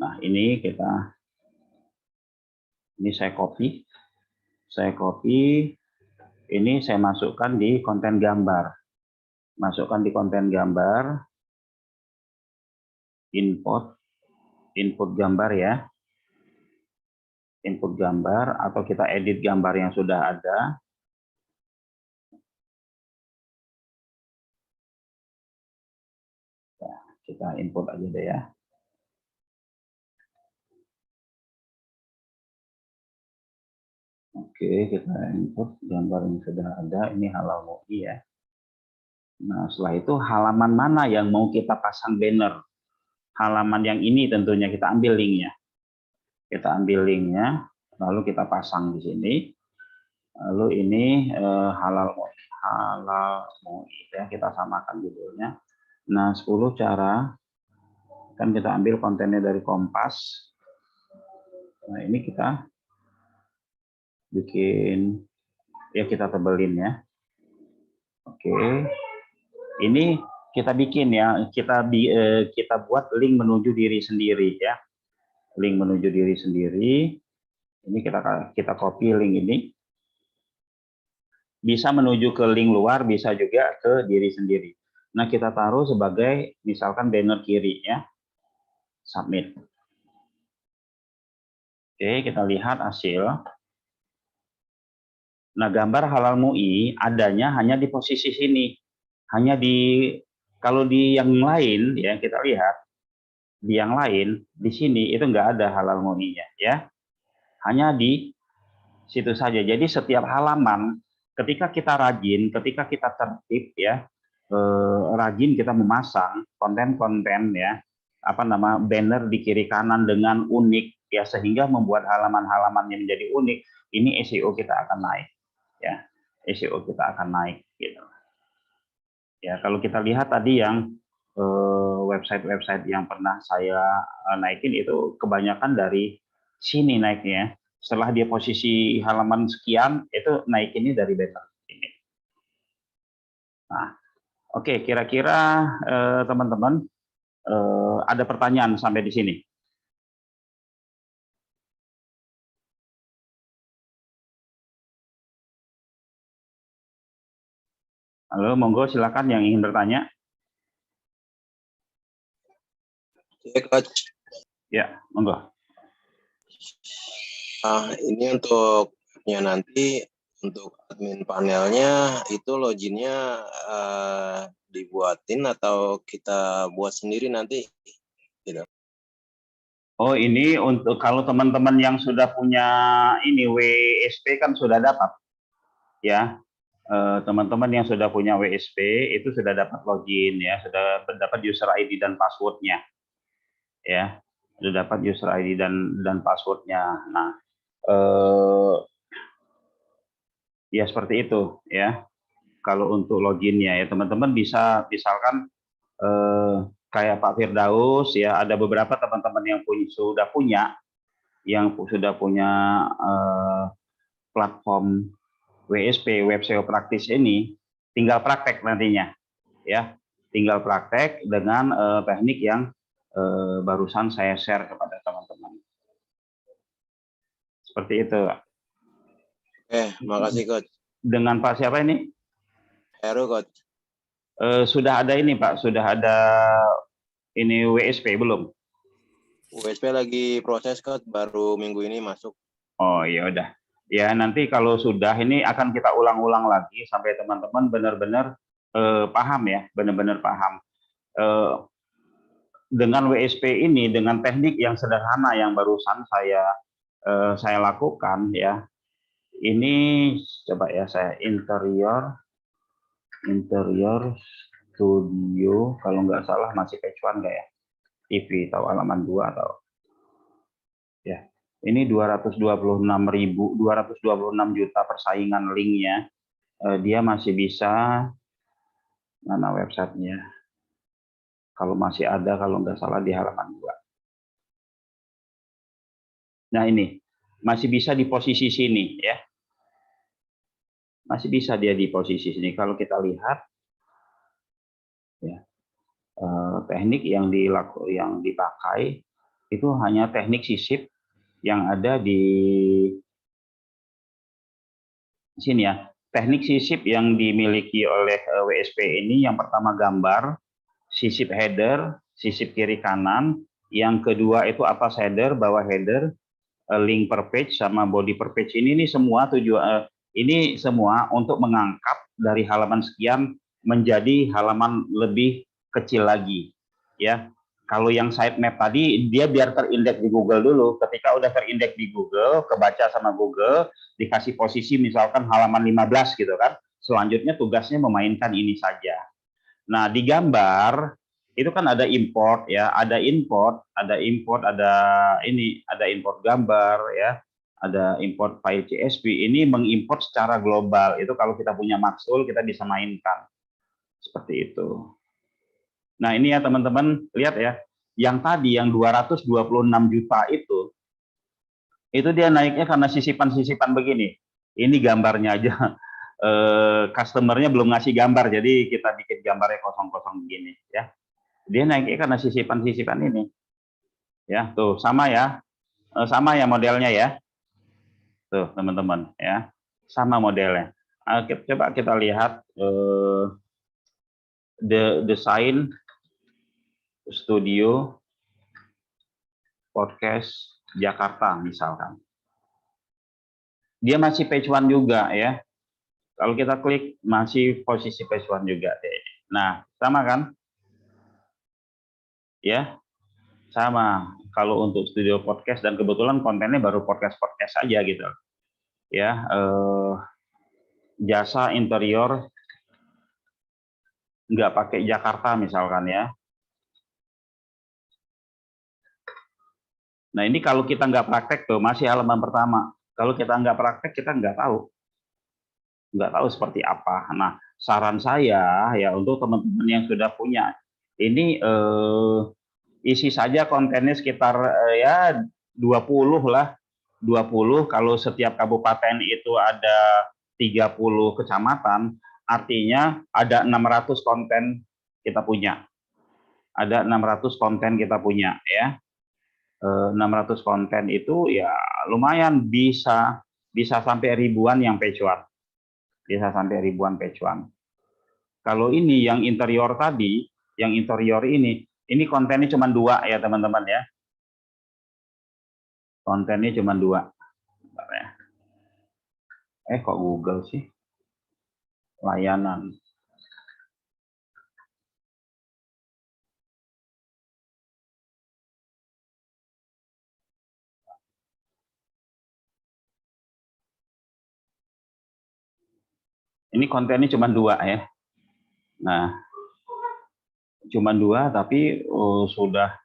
Nah, ini saya copy. Ini saya masukkan di konten gambar. Masukkan di konten gambar, input gambar ya. Input gambar atau kita edit gambar yang sudah ada. Ya, kita input aja deh ya. Oke, kita input gambar yang sudah ada. Ini halal MUI ya. Nah, setelah itu halaman mana yang mau kita pasang banner? Halaman yang ini tentunya, kita ambil linknya. Kita ambil linknya, lalu kita pasang di sini. Lalu ini halal halal MUI ya, kita samakan judulnya. Nah, 10 cara, kan kita ambil kontennya dari Kompas. Nah, ini kita bikin, ya kita tebelin ya. Oke, ini kita bikin ya, kita buat link menuju diri sendiri ya. Link menuju diri sendiri. Ini kita copy link ini. Bisa menuju ke link luar, bisa juga ke diri sendiri. Nah, kita taruh sebagai misalkan banner kiri ya. Submit. Oke, kita lihat hasil. Nah, gambar halal MUI adanya hanya di posisi sini. Hanya kalau di yang lain ya, kita lihat di yang lain di sini itu nggak ada halal MUI-nya ya. Hanya di situ saja. Jadi setiap halaman ketika kita rajin, ketika kita tertib ya, rajin kita memasang konten-konten ya, banner di kiri kanan dengan unik ya, sehingga membuat halaman-halaman yang menjadi unik, ini SEO kita akan naik ya, SEO kita akan naik gitu ya. Kalau kita lihat tadi yang website-website yang pernah saya naikin itu kebanyakan dari sini naiknya. Setelah dia posisi halaman sekian, itu naik ini dari banner ini. Nah, oke, kira-kira teman-teman ada pertanyaan sampai di sini? Halo, monggo silakan yang ingin bertanya. Ya, Coach. Ya, monggo. Ini untuknya nanti, untuk admin panelnya itu loginnya dibuatin atau kita buat sendiri nanti? Gitu. Oh, ini untuk kalau teman-teman yang sudah punya ini WSP kan sudah dapat ya. Teman-teman yang sudah punya WSP itu sudah dapat login ya, sudah dapat user ID dan passwordnya ya, sudah dapat user ID dan passwordnya. Nah, ya seperti itu ya. Kalau untuk loginnya ya teman-teman bisa misalkan kayak Pak Firdaus ya, ada beberapa teman-teman yang sudah punya platform WSP, Web SEO Praktis ini, tinggal praktek nantinya ya, tinggal praktek dengan teknik yang barusan saya share kepada teman-teman. Seperti itu. Makasih Coach. Dengan Pak siapa ini? Heru Coach. Sudah ada ini Pak, sudah ada ini WSP belum? WSP lagi proses Coach, baru minggu ini masuk. Oh ya udah. Ya nanti kalau sudah ini akan kita ulang-ulang lagi sampai teman-teman benar-benar paham ya, benar-benar paham. Dengan WSP ini, dengan teknik yang sederhana yang barusan saya lakukan ya, ini coba ya saya interior studio, kalau nggak salah masih kecuan nggak ya, TV atau halaman 2 atau ya, ini 226 juta persaingan linknya, dia masih bisa, mana websitenya, kalau masih ada, kalau nggak salah di halaman 2. Nah ini masih bisa di posisi sini ya, masih bisa dia di posisi sini. Kalau kita lihat ya, teknik yang dipakai itu hanya teknik sisip yang ada di sini ya. Teknik sisip yang dimiliki oleh WSP ini, yang pertama gambar, sisip header, sisip kiri kanan, yang kedua itu atas header, bawah header, link per page sama body per page. Ini semua tujuan, ini semua untuk mengangkat dari halaman sekian menjadi halaman lebih kecil lagi ya. Kalau yang sitemap tadi dia biar terindeks di Google dulu. Ketika udah terindeks di Google, kebaca sama Google, dikasih posisi misalkan halaman 15 gitu kan. Selanjutnya tugasnya memainkan ini saja. Nah, di gambar itu kan ada import ya, ada import, ada import gambar ya, ada import file CSV, ini mengimport secara global. Itu kalau kita punya Maxtool, kita bisa mainkan. Seperti itu. Nah, ini ya teman-teman, lihat ya. Yang tadi, yang 226 juta itu dia naiknya karena sisipan-sisipan begini. Ini gambarnya aja. Customer-nya belum ngasih gambar, jadi kita bikin gambarnya kosong-kosong begini. Ya. Dia naiknya karena sisipan-sisipan ini. Ya, tuh, sama ya. Sama ya modelnya ya. Tuh, teman-teman ya. Sama modelnya. Coba kita lihat desain studio podcast Jakarta misalkan. Dia masih page one juga ya. Kalau kita klik masih posisi page one juga deh. Nah, sama kan? Ya, sama. Kalau untuk studio podcast dan kebetulan kontennya baru podcast aja gitu. Ya, jasa interior nggak pakai Jakarta misalkan ya. Nah, ini kalau kita nggak praktek tuh, masih halaman pertama. Kalau kita nggak praktek, kita nggak tahu seperti apa. Nah, saran saya ya untuk teman-teman yang sudah punya, ini isi saja kontennya sekitar ya 20 lah. 20, kalau setiap kabupaten itu ada 30 kecamatan, artinya ada 600 konten kita punya. Ada 600 konten kita punya ya. 600 konten itu ya lumayan bisa sampai ribuan yang page one. Bisa sampai ribuan page one. Kalau ini yang interior tadi, yang interior ini kontennya cuma 2 ya teman-teman ya. Kontennya cuma 2. Kok Google sih? Layanan. Ini kontennya cuma 2 ya. Nah, cuma 2 tapi sudah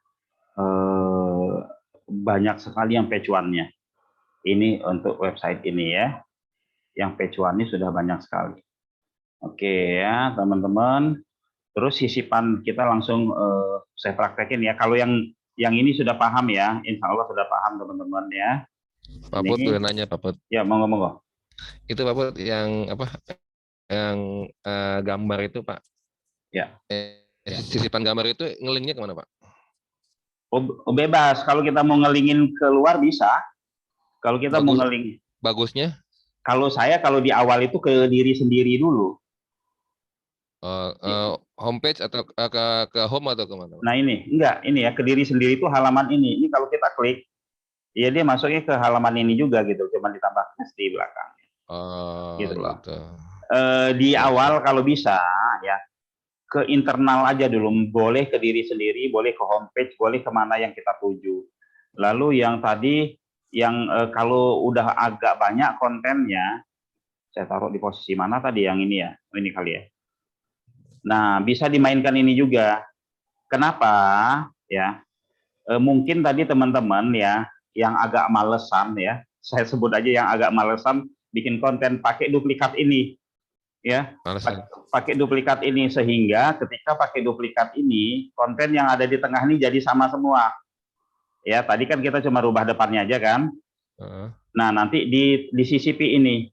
banyak sekali yang page one-nya. Ini untuk website ini ya. Yang page one-nya sudah banyak sekali. Oke ya, teman-teman. Terus sisipan kita langsung saya praktekin ya. Kalau yang ini sudah paham ya, insya Allah sudah paham teman-teman ya. Pak Put boleh nanya Pak Put. Ya, monggo. Itu Pak Put yang apa? Yang gambar itu Pak. Ya. Sisipan gambar itu ngelinknya kemana Pak? Bebas. Kalau kita mau ngelingin keluar bisa. Kalau kita mau ngeling. Bagusnya? Kalau di awal itu ke diri sendiri dulu. Homepage atau ke home atau kemana? Nah ini ya ke diri sendiri itu halaman ini. Ini kalau kita klik, ya dia masuknya ke halaman ini juga gitu, cuma ditambah plus di belakang. Gitu loh. Di awal kalau bisa ya ke internal aja dulu, boleh ke diri sendiri, boleh ke homepage, boleh kemana yang kita tuju. Lalu yang tadi yang kalau udah agak banyak kontennya, saya taruh di posisi mana tadi yang ini ya, ini kali ya. Nah, bisa dimainkan ini juga. Kenapa? Ya, mungkin tadi teman-teman ya, yang agak malesan ya, saya sebut aja yang agak malesan bikin konten pakai duplikat ini, ya, pakai duplikat ini sehingga ketika pakai duplikat ini, konten yang ada di tengah ini jadi sama semua. Ya, tadi kan kita cuma rubah depannya aja kan. Nah, nanti disisipi ini.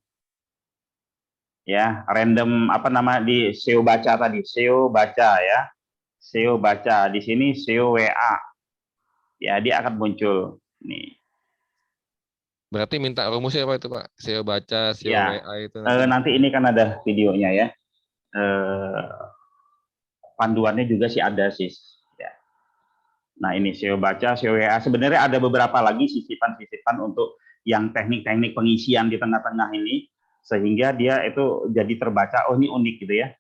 Ya, random apa nama di SEO baca tadi, SEO baca ya. SEO baca di sini SEO WA. Ya, dia akan muncul nih. Berarti minta rumusnya apa itu Pak? SEO baca, SEO ya, WA itu nanti ini kan ada videonya ya. Panduannya juga sih ada sih. Ya. Nah, ini SEO baca, SEO WA. Sebenarnya ada beberapa lagi sisipan-sisipan untuk yang teknik-teknik pengisian di tengah-tengah ini sehingga dia itu jadi terbaca, oh ini unik gitu ya.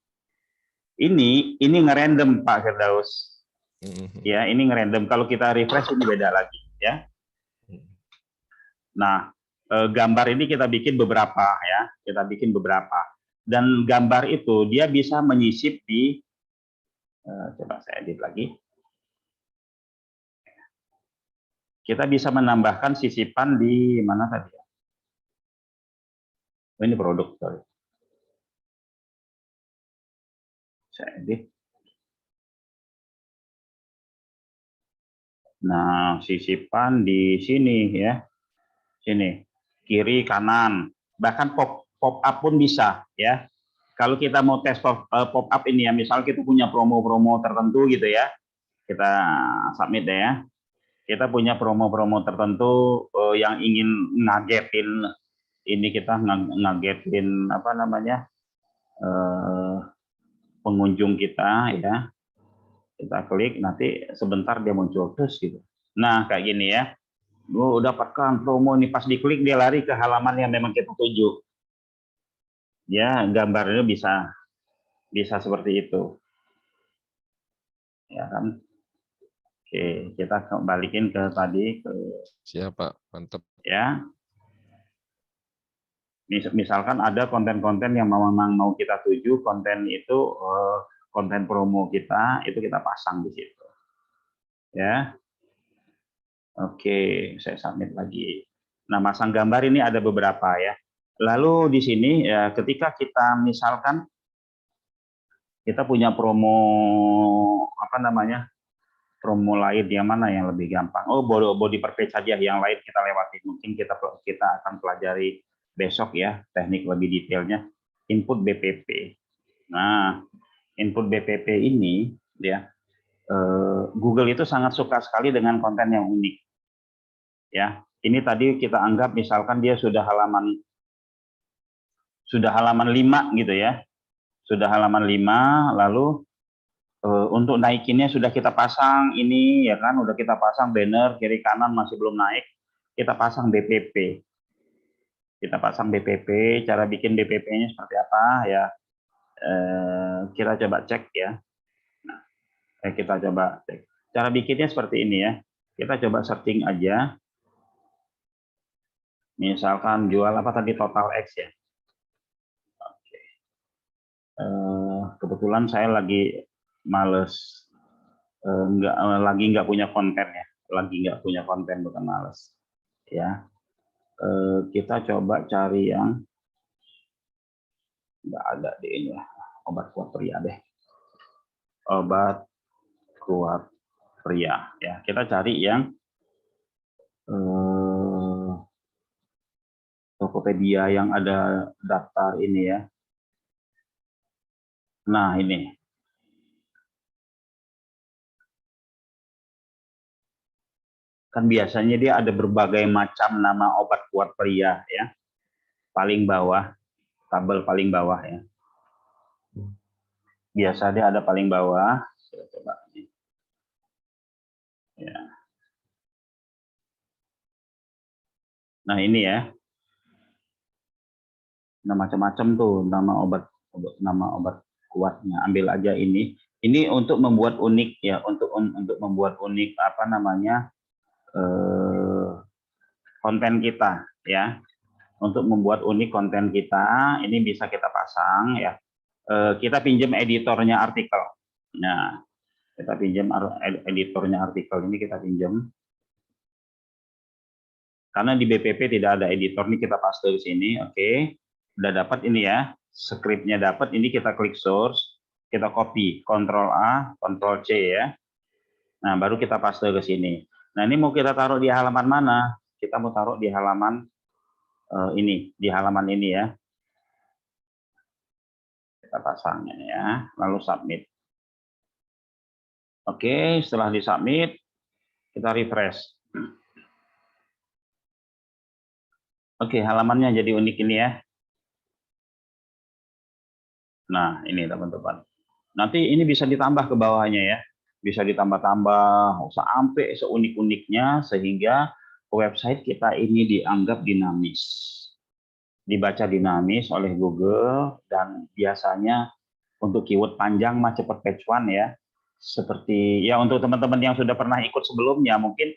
Ini ngerandom Pak Firdaus. Ya, ini ngerandom. Kalau kita refresh ini beda lagi ya. Nah, gambar ini kita bikin beberapa ya, kita bikin beberapa. Dan gambar itu dia bisa menyisip di coba saya edit lagi. Kita bisa menambahkan sisipan di mana tadi ya? Oh, ini produk, sorry. Saya edit. Nah, sisipan di sini ya. Sini. Kiri, kanan. Bahkan pop up pun bisa ya. Kalau kita mau tes pop up ini ya, misal kita punya promo-promo tertentu gitu ya. Kita submit deh ya. Kita punya promo-promo tertentu yang ingin ngagetin ini, kita ngagetin apa namanya? Pengunjung kita ya. Kita klik, nanti sebentar dia muncul terus gitu. Nah, kayak gini ya. Dapatkan promo ini, pas diklik dia lari ke halaman yang memang kita tuju. Ya, gambarnya bisa seperti itu. Ya kan? Oke, kita balikin ke tadi ke Siapa? Mantap. ya. Misalkan ada konten-konten yang memang mau kita tuju, konten itu konten promo kita, itu kita pasang di situ. Ya. Oke, saya submit lagi. Nah, masang gambar ini ada beberapa ya. Lalu di sini ya, ketika kita misalkan kita punya promo apa namanya, promo lain yang mana yang lebih gampang? Oh, body perfect saja, yang lain kita lewati. Mungkin kita akan pelajari besok ya, teknik lebih detailnya. Input BPP. Nah, input BPP ini ya, Google itu sangat suka sekali dengan konten yang unik. Ya, ini tadi kita anggap misalkan dia sudah halaman 5 gitu ya. Sudah halaman 5, lalu untuk naikinnya sudah kita pasang ini ya kan, udah kita pasang banner kiri kanan masih belum naik, kita pasang BPP. Kita pasang BPP, cara bikin BPP-nya seperti apa ya? Kita coba cek ya. Nah, kita coba cek. Cara bikinnya seperti ini ya. Kita coba searching aja. Misalkan jual apa tadi, Total X ya. Oke. Kebetulan saya lagi males, lagi nggak punya konten ya. Lagi nggak punya konten, bukan males. Ya. Kita coba cari yang nggak ada di ini ya. Obat kuat pria deh. Obat kuat pria ya, kita cari yang Tokopedia yang ada daftar ini ya. Nah, ini kan biasanya dia ada berbagai macam nama obat kuat pria ya. Paling bawah, tabel paling bawah ya. Biasa dia ada paling bawah. Kita coba ini. Ya. Nah, ini ya. Nah, macam-macam tuh nama obat kuatnya. Ambil aja ini. Ini untuk membuat unik ya, untuk membuat unik apa namanya, konten kita ya. Untuk membuat unik konten kita, ini bisa kita pasang ya. Kita pinjam editornya artikel. Nah, kita pinjam editornya artikel ini, kita pinjam. Karena di BPP tidak ada editor, ini kita paste di sini. Oke, udah dapat ini ya, skripnya dapat. Ini kita klik source, kita copy, Ctrl A, Ctrl C ya. Nah, baru kita paste ke sini. Nah, ini mau kita taruh di halaman mana? Kita mau taruh di halaman ini, di halaman ini ya. Kita pasangnya ya, lalu submit. Oke, setelah disubmit, kita refresh. Oke, halamannya jadi unik ini ya. Nah, ini teman-teman. Nanti ini bisa ditambah ke bawahnya ya. Bisa ditambah-tambah sampai seunik-uniknya sehingga website kita ini dianggap dinamis. Dibaca dinamis oleh Google, dan biasanya untuk keyword panjang mah cepat page one ya. Seperti ya, untuk teman-teman yang sudah pernah ikut sebelumnya mungkin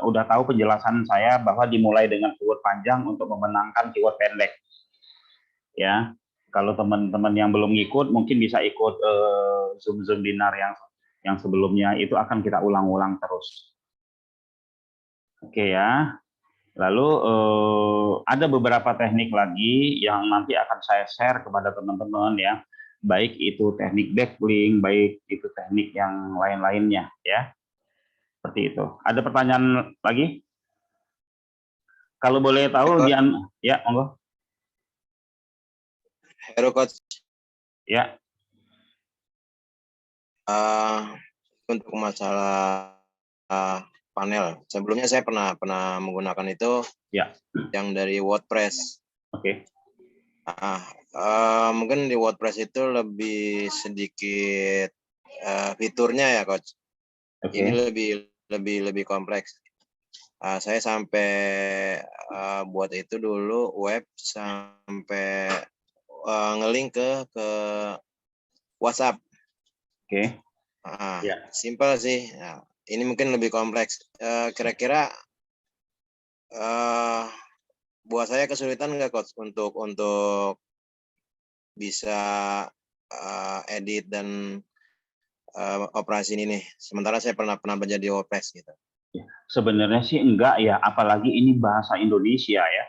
udah tahu penjelasan saya bahwa dimulai dengan keyword panjang untuk memenangkan keyword pendek. Ya, kalau teman-teman yang belum ikut mungkin bisa ikut Zoom webinar yang sebelumnya, itu akan kita ulang-ulang terus. Oke ya. Lalu ada beberapa teknik lagi yang nanti akan saya share kepada teman-teman ya, baik itu teknik backlink, baik itu teknik yang lain-lainnya ya, seperti itu. Ada pertanyaan lagi? Kalau boleh tahu, ya, monggo. Hero Coach, Ya, untuk masalah panel, sebelumnya saya pernah menggunakan itu ya, yang dari WordPress. oke. Mungkin di WordPress itu lebih sedikit fiturnya ya Coach. Oke. Ini lebih kompleks. Saya sampai buat itu dulu web sampai ngelink ke WhatsApp. Oke. Ya. Simpel sih. Nah, ini mungkin lebih kompleks. Kira-kira buat saya kesulitan nggak Coach untuk bisa edit dan operasi ini nih. Sementara saya pernah belajar di WordPress gitu. Sebenarnya sih enggak ya, apalagi ini bahasa Indonesia ya.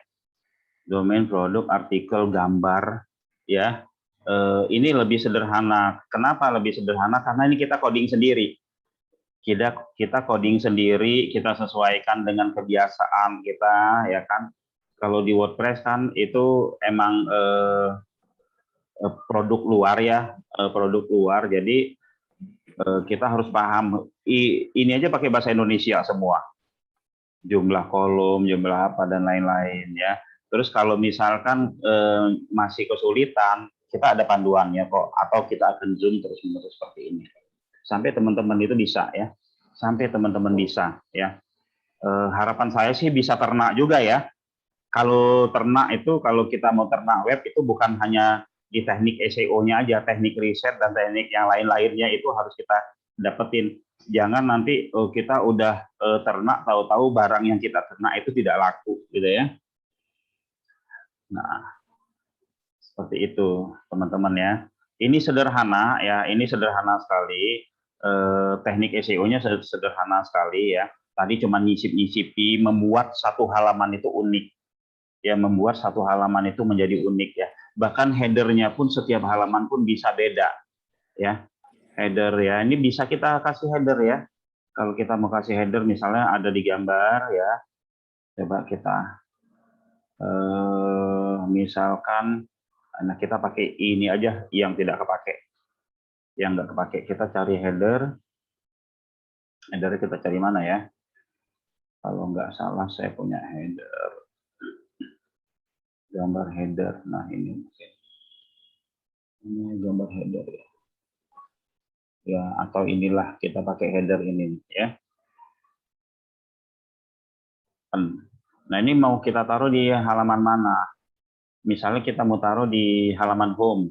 Domain, produk, artikel, gambar, ya. Ini lebih sederhana. Kenapa lebih sederhana? Karena ini kita coding sendiri. Kita coding sendiri, kita sesuaikan dengan kebiasaan kita, ya kan. Kalau di WordPress kan itu emang produk luar ya, produk luar. Jadi kita harus paham. Ini aja pakai bahasa Indonesia semua. Jumlah kolom, jumlah apa dan lain-lain ya. Terus kalau misalkan masih kesulitan, kita ada panduannya kok, atau kita akan zoom terus-menerus seperti ini. Sampai teman-teman itu bisa ya. Sampai teman-teman bisa ya. Harapan saya sih bisa ternak juga ya. Kalau ternak itu, kalau kita mau ternak web itu bukan hanya di teknik SEO-nya aja, teknik riset dan teknik yang lain-lainnya itu harus kita dapetin. Jangan nanti kita udah ternak, tahu-tahu barang yang kita ternak itu tidak laku, gitu ya. Nah, seperti itu, teman-teman ya. Ini sederhana ya, ini sederhana sekali. Teknik SEO-nya sederhana sekali ya. Tadi cuma nyisip-nyisipi, membuat satu halaman itu unik. Ya, membuat satu halaman itu menjadi unik ya. Bahkan headernya pun setiap halaman pun bisa beda ya. Header ya, ini bisa kita kasih header ya. Kalau kita mau kasih header misalnya ada di gambar ya. Coba kita misalkan nah kita pakai ini aja yang tidak kepake. Yang nggak kepake kita cari header. Header kita cari mana ya? Kalau nggak salah saya punya header. Gambar header. Nah, ini gambar header ya. Ya, atau inilah kita pakai header ini ya. Nah, ini mau kita taruh di halaman mana? Misalnya kita mau taruh di halaman home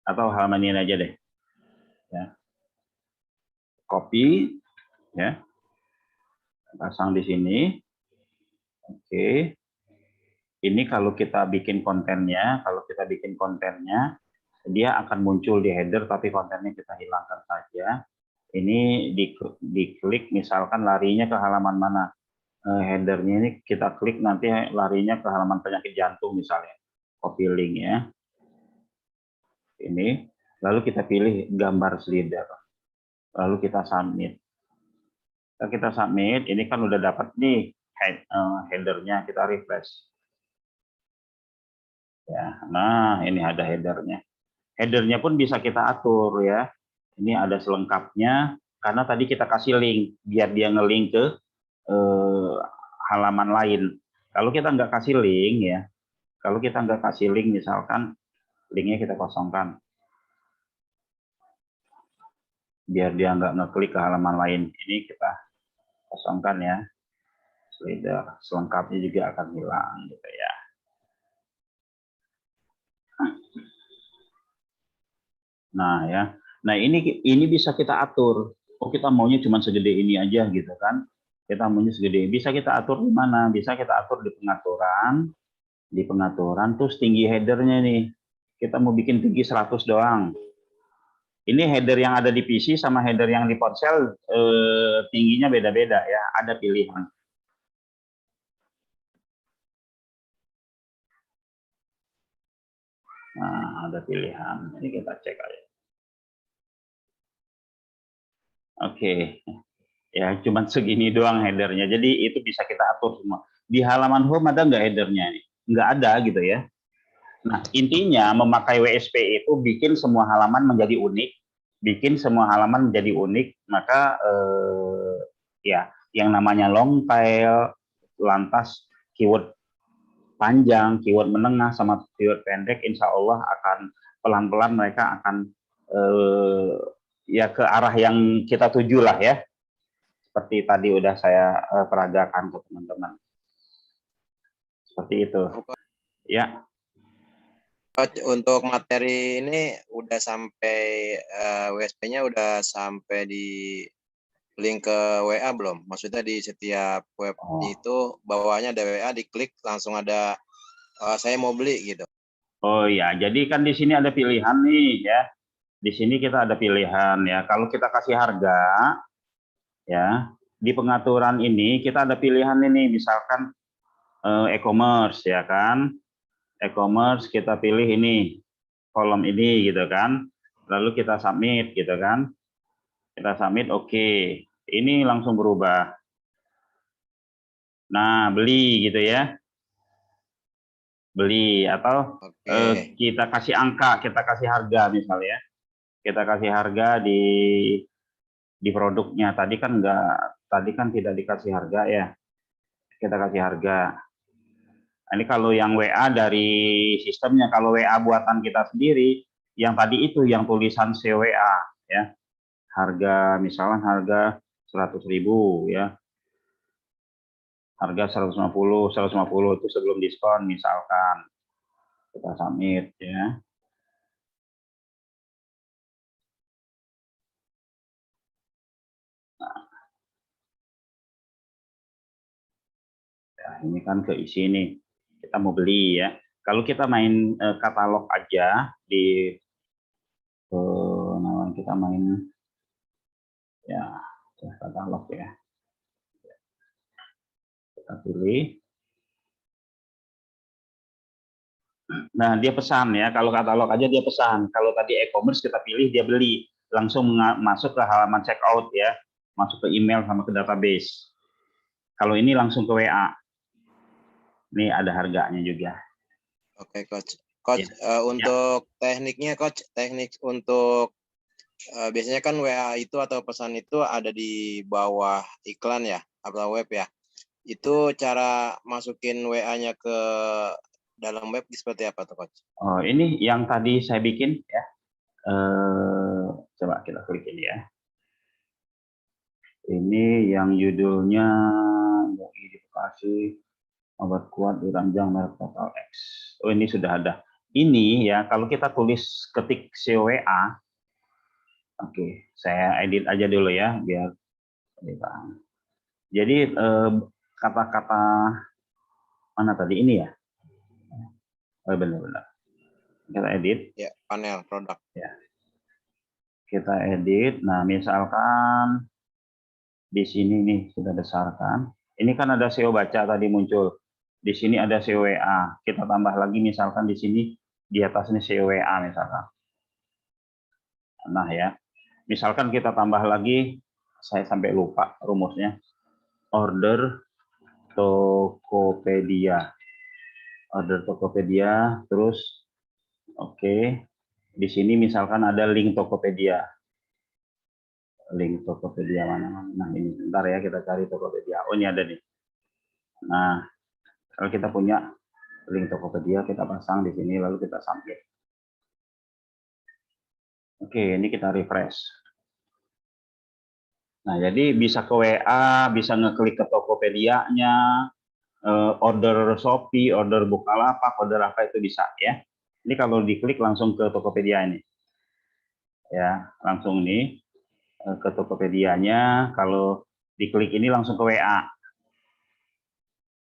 atau halaman ini aja deh. Ya. Copy ya. Pasang di sini. Oke. Ini kalau kita bikin kontennya, dia akan muncul di header tapi kontennya kita hilangkan saja. Ini diklik misalkan larinya ke halaman mana. Headernya ini kita klik nanti larinya ke halaman penyakit jantung misalnya. Copy link ya. Ini, lalu kita pilih gambar slider. Lalu kita submit. Kita submit, ini kan udah dapat nih headernya, kita refresh. Ya, nah ini ada headernya. Headernya pun bisa kita atur ya. Ini ada selengkapnya, karena tadi kita kasih link, biar dia ngelink ke halaman lain. Kalau kita nggak kasih link ya, kalau kita nggak kasih link misalkan linknya kita kosongkan, biar dia nggak ngeklik ke halaman lain. Ini kita kosongkan ya, slider selengkapnya juga akan hilang gitu ya. Nah ya, nah ini bisa kita atur. Oh, kita maunya cuma segede ini aja gitu kan? Kita maunya segede. Bisa kita atur di mana? Bisa kita atur di pengaturan, terus tinggi headernya nih. Kita mau bikin tinggi 100 doang. Ini header yang ada di PC sama header yang di ponsel tingginya beda-beda ya, ada pilihan. Nah, ada pilihan. Ini kita cek aja. Oke. Ya, cuman segini doang headernya. Jadi itu bisa kita atur semua. Di halaman home ada nggak headernya? Nggak ada gitu ya. Nah, intinya memakai WSP itu bikin semua halaman menjadi unik, bikin semua halaman menjadi unik, maka ya yang namanya long tail, lantas keyword panjang, keyword menengah, sama keyword pendek, insya Allah akan pelan-pelan mereka akan ya ke arah yang kita tuju lah ya. Seperti tadi udah saya peragakan ke teman-teman. Seperti itu. Ya. Coach, untuk materi ini udah sampai WSP-nya udah sampai di link ke WA belum? Maksudnya di setiap web itu bawahnya ada WA, diklik langsung ada saya mau beli gitu. Oh ya, jadi kan di sini ada pilihan nih ya. Di sini kita ada pilihan ya. Kalau kita kasih harga ya, di pengaturan ini kita ada pilihan ini, misalkan e-commerce ya kan. E-commerce kita pilih ini, kolom ini gitu kan. Lalu kita submit gitu kan. Kita submit, oke. Ini langsung berubah. Nah, beli gitu ya. Beli atau kita kasih angka, kita kasih harga misalnya. Kita kasih harga di produknya. Tadi kan tidak dikasih harga ya. Kita kasih harga. Ini kalau yang WA dari sistemnya, kalau WA buatan kita sendiri, yang tadi itu yang tulisan CWA ya. Harga misalnya harga 100.000 ya. Harga 150 itu sebelum diskon misalkan. Kita submit ya. Nah, ini kan keisi nih. Kita mau beli ya. Kalau kita main katalog aja di kita main ya katalog ya. Kita pilih. Nah, dia pesan ya. Kalau katalog aja dia pesan. Kalau tadi e-commerce kita pilih dia beli. Langsung masuk ke halaman checkout ya. Masuk ke email sama ke database. Kalau ini langsung ke WA. Ini ada harganya juga. Oke, Coach. Coach, untuk tekniknya, Coach, teknik untuk biasanya kan WA itu atau pesan itu ada di bawah iklan ya, atau web ya. Itu cara masukin WA-nya ke dalam web seperti apa tuh, Coach? Oh, ini yang tadi saya bikin ya. Coba kita klik ini ya. Ini yang judulnya MUI di Bekasi, obat kuat diranjang merek Total X. Oh, ini sudah ada. Ini ya, kalau kita tulis ketik CWA, oke, saya edit aja dulu ya, biar. Jadi kata-kata mana tadi ini ya? Oh, benar-benar. Kita edit. Ya, panel produk. Ya. Kita edit. Nah, misalkan di sini nih sudah besarkan. Ini kan ada SEO baca tadi muncul. Di sini ada SEO WA. Kita tambah lagi misalkan di sini di atas ini SEO WA misalkan. Nah ya, misalkan kita tambah lagi, saya sampai lupa rumusnya. Order Tokopedia. Order Tokopedia, terus oke. Di sini misalkan ada link Tokopedia. Link Tokopedia mana? Nah ini bentar ya, kita cari Tokopedia. Oh ini ada nih. Nah, kalau kita punya link Tokopedia, kita pasang di sini lalu kita submit. Oke, ini kita refresh. Nah, jadi bisa ke WA, bisa ngeklik ke Tokopedia-nya, order Shopee, order Bukalapak, order apa itu bisa ya. Ini kalau diklik langsung ke Tokopedia ini. Ya, langsung nih ke Tokopedia-nya, kalau diklik ini langsung ke WA.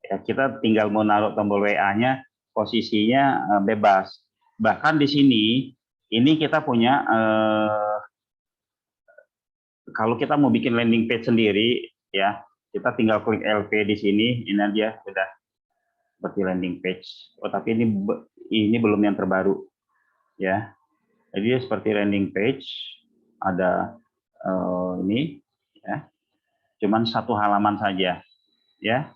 Ya, kita tinggal mau naruh tombol WA-nya, posisinya bebas. Bahkan di sini, ini kita punya, kalau kita mau bikin landing page sendiri, ya kita tinggal klik LP di sini, ini dia sudah seperti landing page. Oh, tapi ini belum yang terbaru. ya. Jadi seperti landing page, ada ini, ya, cuman satu halaman saja, ya.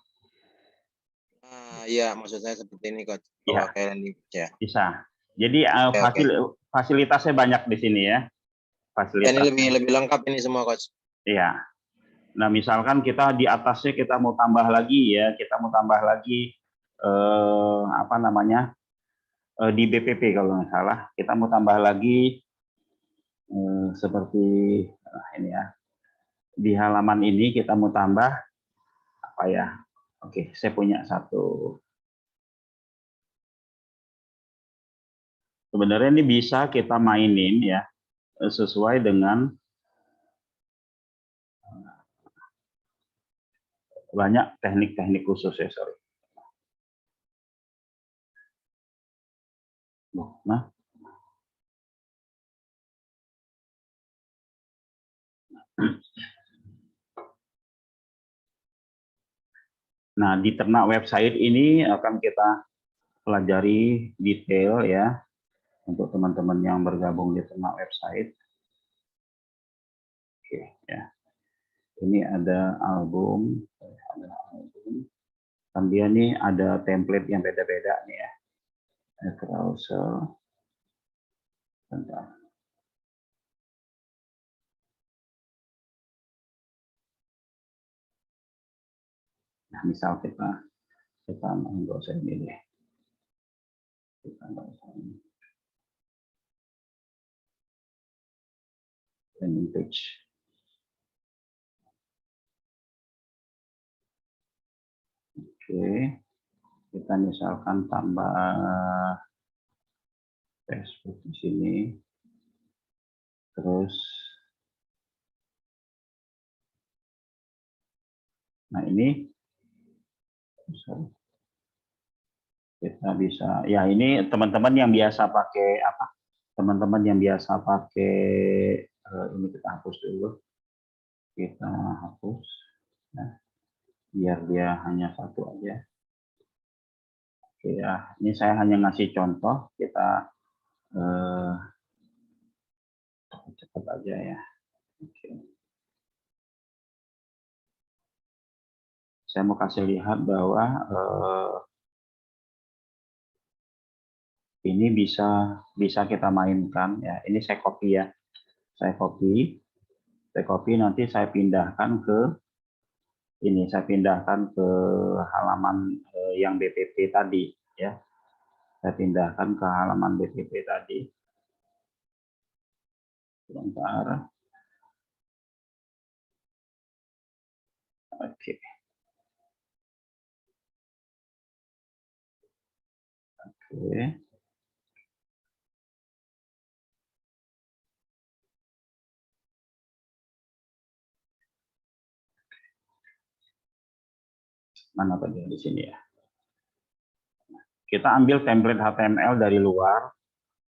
Iya, maksud saya seperti ini, Coach. Ya, Pakai landing page ya. bisa. Jadi Oke. fasilitasnya banyak di sini ya. Ini Fasilitas. lebih lengkap ini semua, Coach. Iya. Nah, misalkan kita di atasnya kita mau tambah lagi ya, kita mau tambah lagi apa namanya? Di BPP kalau nggak salah, kita mau tambah lagi seperti ini ya. Di halaman ini kita mau tambah apa ya? Oke, saya punya satu. Sebenarnya ini bisa kita mainin ya, sesuai dengan banyak teknik-teknik khusus ya, sorry. Nah, nah di ternak website ini akan kita pelajari detail ya untuk teman-teman yang bergabung di ternak website. Oke ya. Ini ada album, kemudian nih ada template yang beda-beda nih ya. Carousel. Bentar. Nah, misal kita nggak usah ini deh. Kita nggak usah ini. Landing page. Oke, kita misalkan tambah Facebook di sini, terus, nah ini kita bisa, ya ini teman-teman yang biasa pakai apa? Teman-teman yang biasa pakai ini kita hapus dulu, kita hapus, ya, biar dia hanya satu aja. Oke ya, ini saya hanya ngasih contoh, kita cepat aja ya. Oke. Saya mau kasih lihat bahwa ini bisa kita mainkan ya. Ini saya copy ya. Saya copy nanti saya pindahkan ke ini, saya pindahkan ke halaman yang BPP tadi ya. Saya pindahkan ke halaman BPP tadi. Sebentar. Oke. Oke. Mana tadi di sini ya? Kita ambil template HTML dari luar.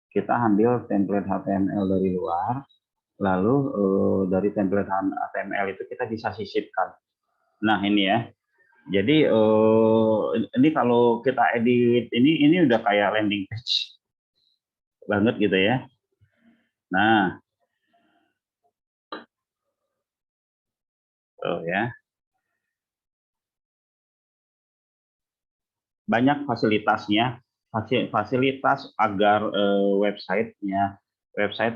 Kita ambil template HTML dari luar. Lalu dari template HTML itu kita bisa sisipkan. Nah ini ya. Jadi ini kalau kita edit ini udah kayak landing page banget gitu ya. Nah, ya. Banyak fasilitasnya, fasilitas agar website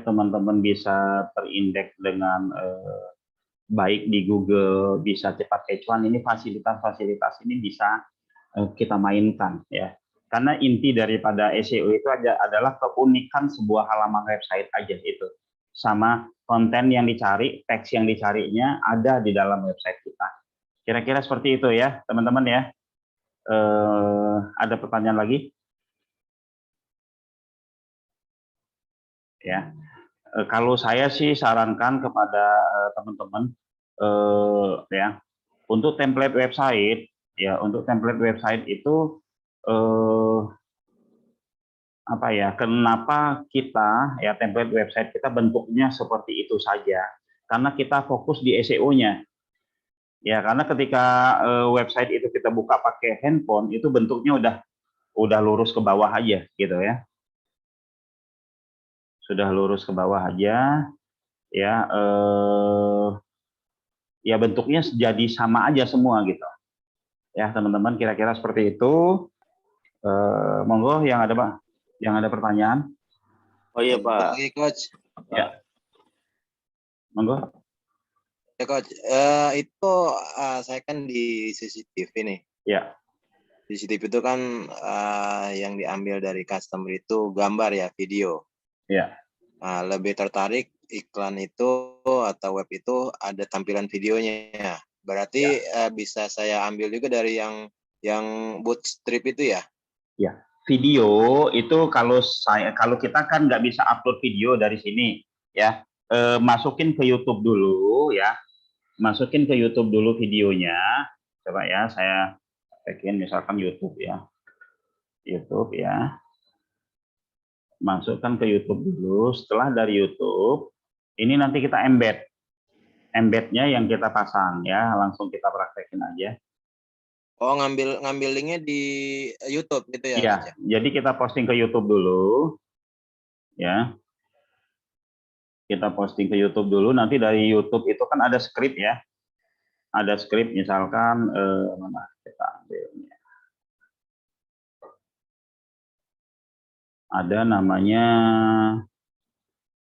teman-teman bisa terindeks dengan baik di Google, bisa cepat H1, ini fasilitas-fasilitas ini bisa kita mainkan ya. Karena inti daripada SEO itu adalah keunikan sebuah halaman website aja itu. Sama konten yang dicari, teks yang dicarinya ada di dalam website kita. Kira-kira seperti itu ya, teman-teman ya. Ada pertanyaan lagi? Ya. Kalau saya sih sarankan kepada teman-teman ya, untuk template website itu apa ya, kenapa kita ya template website kita bentuknya seperti itu saja, karena kita fokus di SEO-nya ya, karena ketika website itu kita buka pakai handphone itu bentuknya udah lurus ke bawah aja gitu ya. sudah lurus ke bawah aja, ya. Ya bentuknya jadi sama aja semua gitu. Ya teman-teman, kira-kira seperti itu. Monggo yang ada Pak, yang ada pertanyaan. Oh iya Lanjut Pak. lagi coach. Ya, monggo. Ya coach, itu saya kan di CCTV nih. Ya, Di CCTV itu kan yang diambil dari customer itu gambar ya, video. ya. Lebih tertarik iklan itu atau web itu ada tampilan videonya. Berarti bisa saya ambil juga dari yang bootstrap itu ya? Ya, video itu kalau kita kan nggak bisa upload video dari sini, ya. Masukin ke YouTube dulu, ya. Masukin ke YouTube dulu videonya. Coba ya, saya bikin misalkan YouTube ya. YouTube ya. Masukkan ke YouTube dulu. Setelah dari YouTube, ini nanti kita embed. Embednya yang kita pasang ya, langsung kita praktekin aja. Oh, ngambil linknya di YouTube gitu ya? Iya, Coach? jadi kita posting ke YouTube dulu, ya. Kita posting ke YouTube dulu. Nanti dari YouTube itu kan ada skrip ya. Ada skrip misalkan mana kita ambilnya. Ada namanya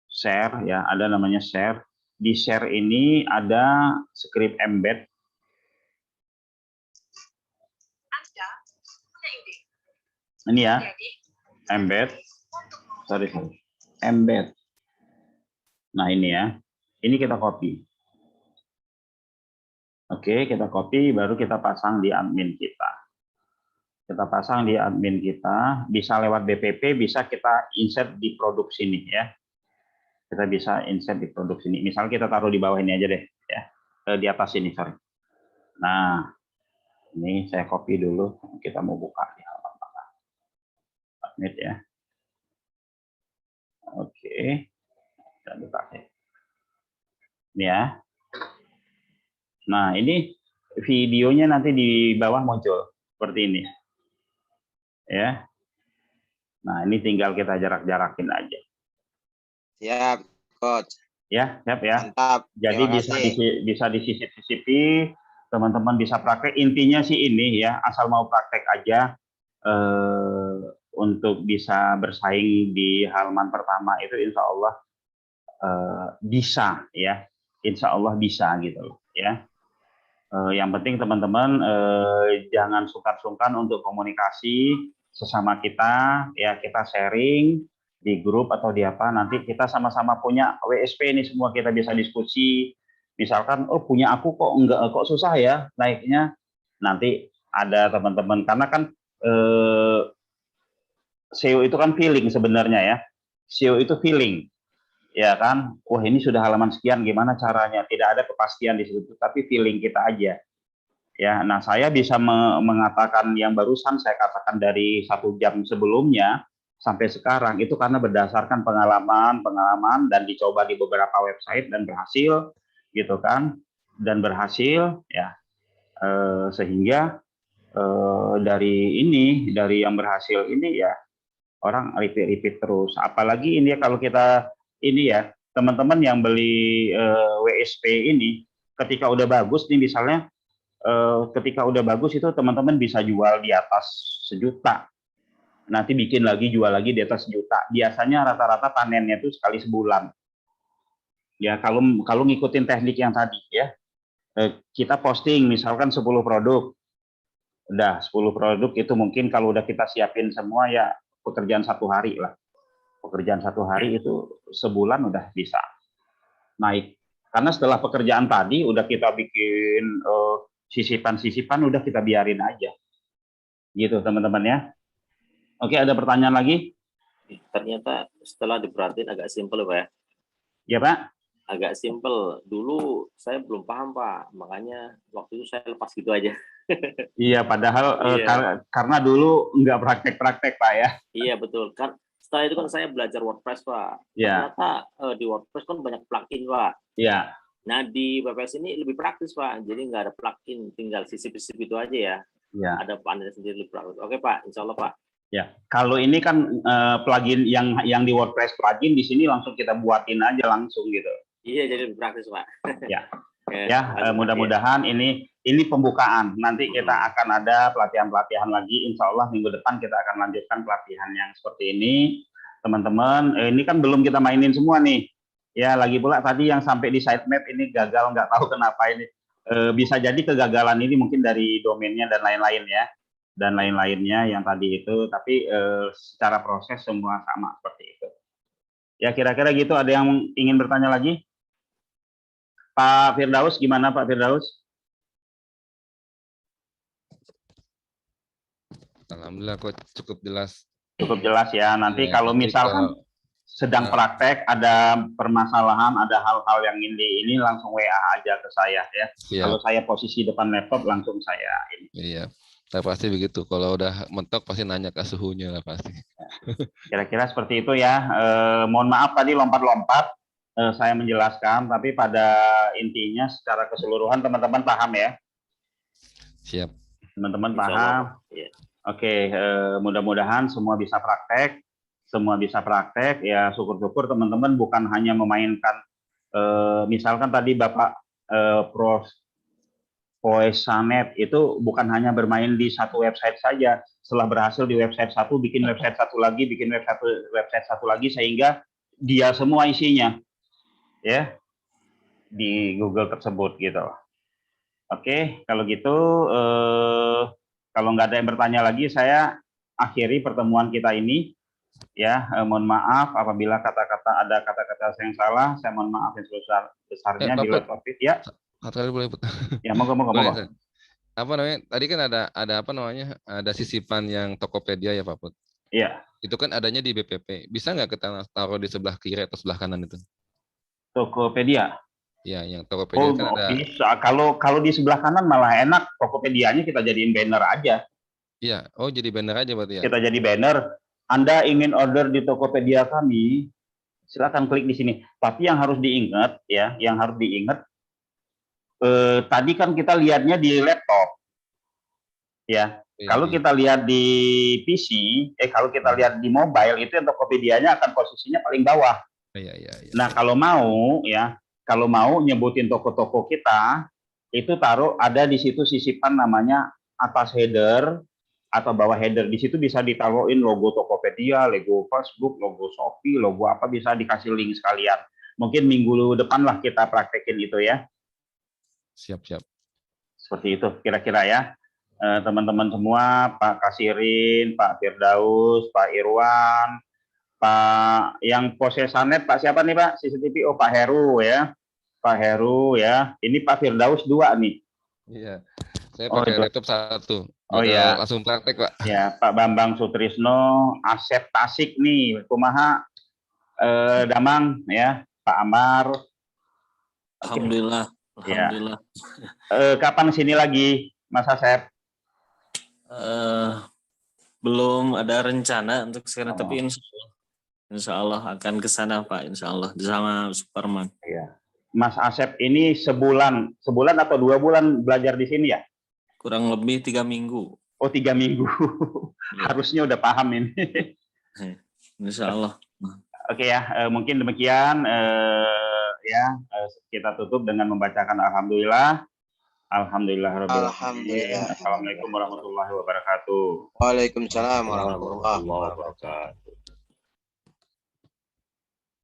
share ya, ada namanya share. Di share ini ada skrip embed. Ini ya, embed. Sorry. Embed. Nah ini ya, ini kita copy. Oke, kita copy, baru kita pasang di admin kita. Kita pasang di admin kita, bisa lewat BPP, bisa kita insert di produk sini ya. Kita bisa insert di produk sini. Misal kita taruh di bawah ini aja deh, ya, di atas ini, sorry. Nah, ini saya copy dulu. Kita mau buka di halaman mana? Admin ya. Oke, kita buka ya. Ini ya. Nah, ini videonya nanti di bawah muncul seperti ini. Ya. Nah, ini tinggal kita jarak-jarakin aja. Siap, Coach. Ya, siap ya. Mantap. Jadi bisa disisip-sisipi, teman-teman bisa praktek. Intinya sih ini ya, asal mau praktek aja untuk bisa bersaing di halaman pertama itu insya Allah bisa ya. Insya Allah bisa gitu loh ya. Yang penting teman-teman jangan sungkan-sungkan untuk komunikasi sesama kita, ya kita sharing di grup atau di apa, nanti kita sama-sama punya WSP ini semua kita bisa diskusi. Misalkan, oh punya aku kok enggak, kok susah ya naiknya. Nanti ada teman-teman, karena kan SEO itu kan feeling sebenarnya ya. SEO itu feeling. Ya kan, wah ini sudah halaman sekian, gimana caranya? Tidak ada kepastian di situ, tapi feeling kita aja. Ya, nah saya bisa mengatakan yang barusan saya katakan dari 1 jam sebelumnya sampai sekarang itu karena berdasarkan pengalaman dan dicoba di beberapa website dan berhasil, gitu kan? Dan berhasil, ya sehingga dari yang berhasil ini ya orang repeat terus. Apalagi ini kalau kita ini ya teman-teman yang beli WSP ini ketika udah bagus nih misalnya. Ketika udah bagus itu teman-teman bisa jual di atas 1 juta. Nanti bikin lagi, jual lagi di atas 1 juta. Biasanya rata-rata panennya itu sekali sebulan. Ya kalau ngikutin teknik yang tadi ya. Kita posting misalkan 10 produk. Udah 10 produk itu mungkin kalau udah kita siapin semua ya pekerjaan 1 hari lah. Pekerjaan 1 hari itu sebulan udah bisa naik. Karena setelah pekerjaan tadi udah kita bikin sisipan-sisipan udah kita biarin aja. Gitu teman-teman ya. Oke, ada pertanyaan lagi? Ternyata setelah diperhatiin agak simpel Pak ya. Ya Pak? Agak simpel. Dulu saya belum paham Pak, makanya waktu itu saya lepas gitu aja. Iya, padahal karena dulu nggak praktek-praktek Pak ya. Iya betul. Kan setelah itu kan saya belajar WordPress Pak. Ya. Ternyata di WordPress kan banyak plugin Pak. Iya. Nah di WPS ini lebih praktis Pak, jadi nggak ada plugin, tinggal sisip-sisip itu aja ya. Ya. Ada panel sendiri lebih praktis. Oke Pak, insya Allah Pak. Ya, kalau ini kan plugin yang di WordPress plugin di sini langsung kita buatin aja langsung gitu. Iya, jadi lebih praktis, Pak. Ya. Ya, Ya, langsung mudah-mudahan ini pembukaan. Nanti kita akan ada pelatihan-pelatihan lagi. Insya Allah minggu depan kita akan lanjutkan pelatihan yang seperti ini. Teman-teman, ini kan belum kita mainin semua nih. Ya, lagi pula tadi yang sampai di sitemap ini gagal, nggak tahu kenapa ini. Bisa jadi kegagalan ini mungkin dari domainnya dan lain-lain ya. Dan lain-lainnya yang tadi itu. Tapi secara proses semua sama seperti itu. Ya, kira-kira gitu. Ada yang ingin bertanya lagi? Pak Firdaus, gimana Pak Firdaus? Alhamdulillah kok cukup jelas. Cukup jelas ya. Nanti Ya, kalau nanti misalkan sedang praktek, ada permasalahan, ada hal-hal yang ini langsung WA aja ke saya ya. Siap. Kalau saya posisi depan laptop langsung saya ini. Iya, saya pasti begitu. Kalau udah mentok pasti nanya ke suhunya lah pasti. Kira-kira seperti itu ya. Mohon maaf tadi lompat-lompat. Saya menjelaskan, tapi pada intinya secara keseluruhan teman-teman paham ya. Siap. Teman-teman Insya paham. Allah. Iya. Oke, mudah-mudahan semua bisa praktek. Semua bisa praktek, ya syukur-syukur teman-teman bukan hanya memainkan, misalkan tadi Bapak Poesanet itu bukan hanya bermain di satu website saja. Setelah berhasil di website satu, bikin website satu lagi, bikin website satu lagi, sehingga dia semua isinya, ya, di Google tersebut gitu. Oke, kalau gitu, kalau nggak ada yang bertanya lagi, saya akhiri pertemuan kita ini. Ya, mohon maaf apabila ada kata-kata yang salah, saya mohon maaf yang sebesar-besarnya bila topik ya. Satu kali boleh. Ya, monggo. Boleh. Apa namanya? Tadi kan ada apa namanya? Ada sisipan yang Tokopedia ya Pak Put. Iya. Itu kan adanya di BPP. Bisa nggak kita taruh di sebelah kiri atau sebelah kanan itu? Tokopedia. Ya, yang Tokopedia kan ada. Bisa. Kalau di sebelah kanan malah enak, Tokopedianya kita jadiin banner aja. Iya. Oh, jadi banner aja berarti ya. Kita jadi banner. Anda ingin order di Tokopedia kami, silakan klik di sini. Tapi yang harus diingat ya, tadi kan kita lihatnya di laptop, ya. Kalau kita lihat di PC, kalau kita lihat di mobile itu yang Tokopedianya akan posisinya paling bawah. Iya. Nah kalau mau nyebutin toko-toko kita, itu ada di situ sisipan namanya atas header atau bawah header. Di situ bisa ditaruhin logo Tokopedia, logo Facebook, logo Shopee, logo apa, bisa dikasih link sekalian. Mungkin minggu depan lah kita praktekin itu ya. Siap. Seperti itu kira-kira ya. Teman-teman semua, Pak Kasirin, Pak Firdaus, Pak Irwan, Pak yang Posesanet, Pak siapa nih Pak? CCTV, Pak Heru ya. Pak Heru ya. Ini Pak Firdaus 2 nih. Iya. Saya pakai laptop 1. Oh ya. Langsung praktek Pak. Ya, Pak Bambang Sutrisno, Asep Tasik nih, kumaha Damang ya, Pak Amar. Alhamdulillah. Alhamdulillah. Ya. Kapan sini lagi, Mas Asep? Belum ada rencana untuk sekarang, tapi insya Allah akan ke sana Pak, insya Allah bersama Superman. Ya. Mas Asep ini sebulan atau 2 bulan belajar di sini ya? Kurang lebih 3 minggu. Oh 3 minggu. Ya. Harusnya udah paham ini. Insya Allah. Oke ya, mungkin demikian kita tutup dengan membacakan Alhamdulillah. Alhamdulillah. Assalamualaikum warahmatullahi wabarakatuh. Waalaikumsalam warahmatullahi wabarakatuh.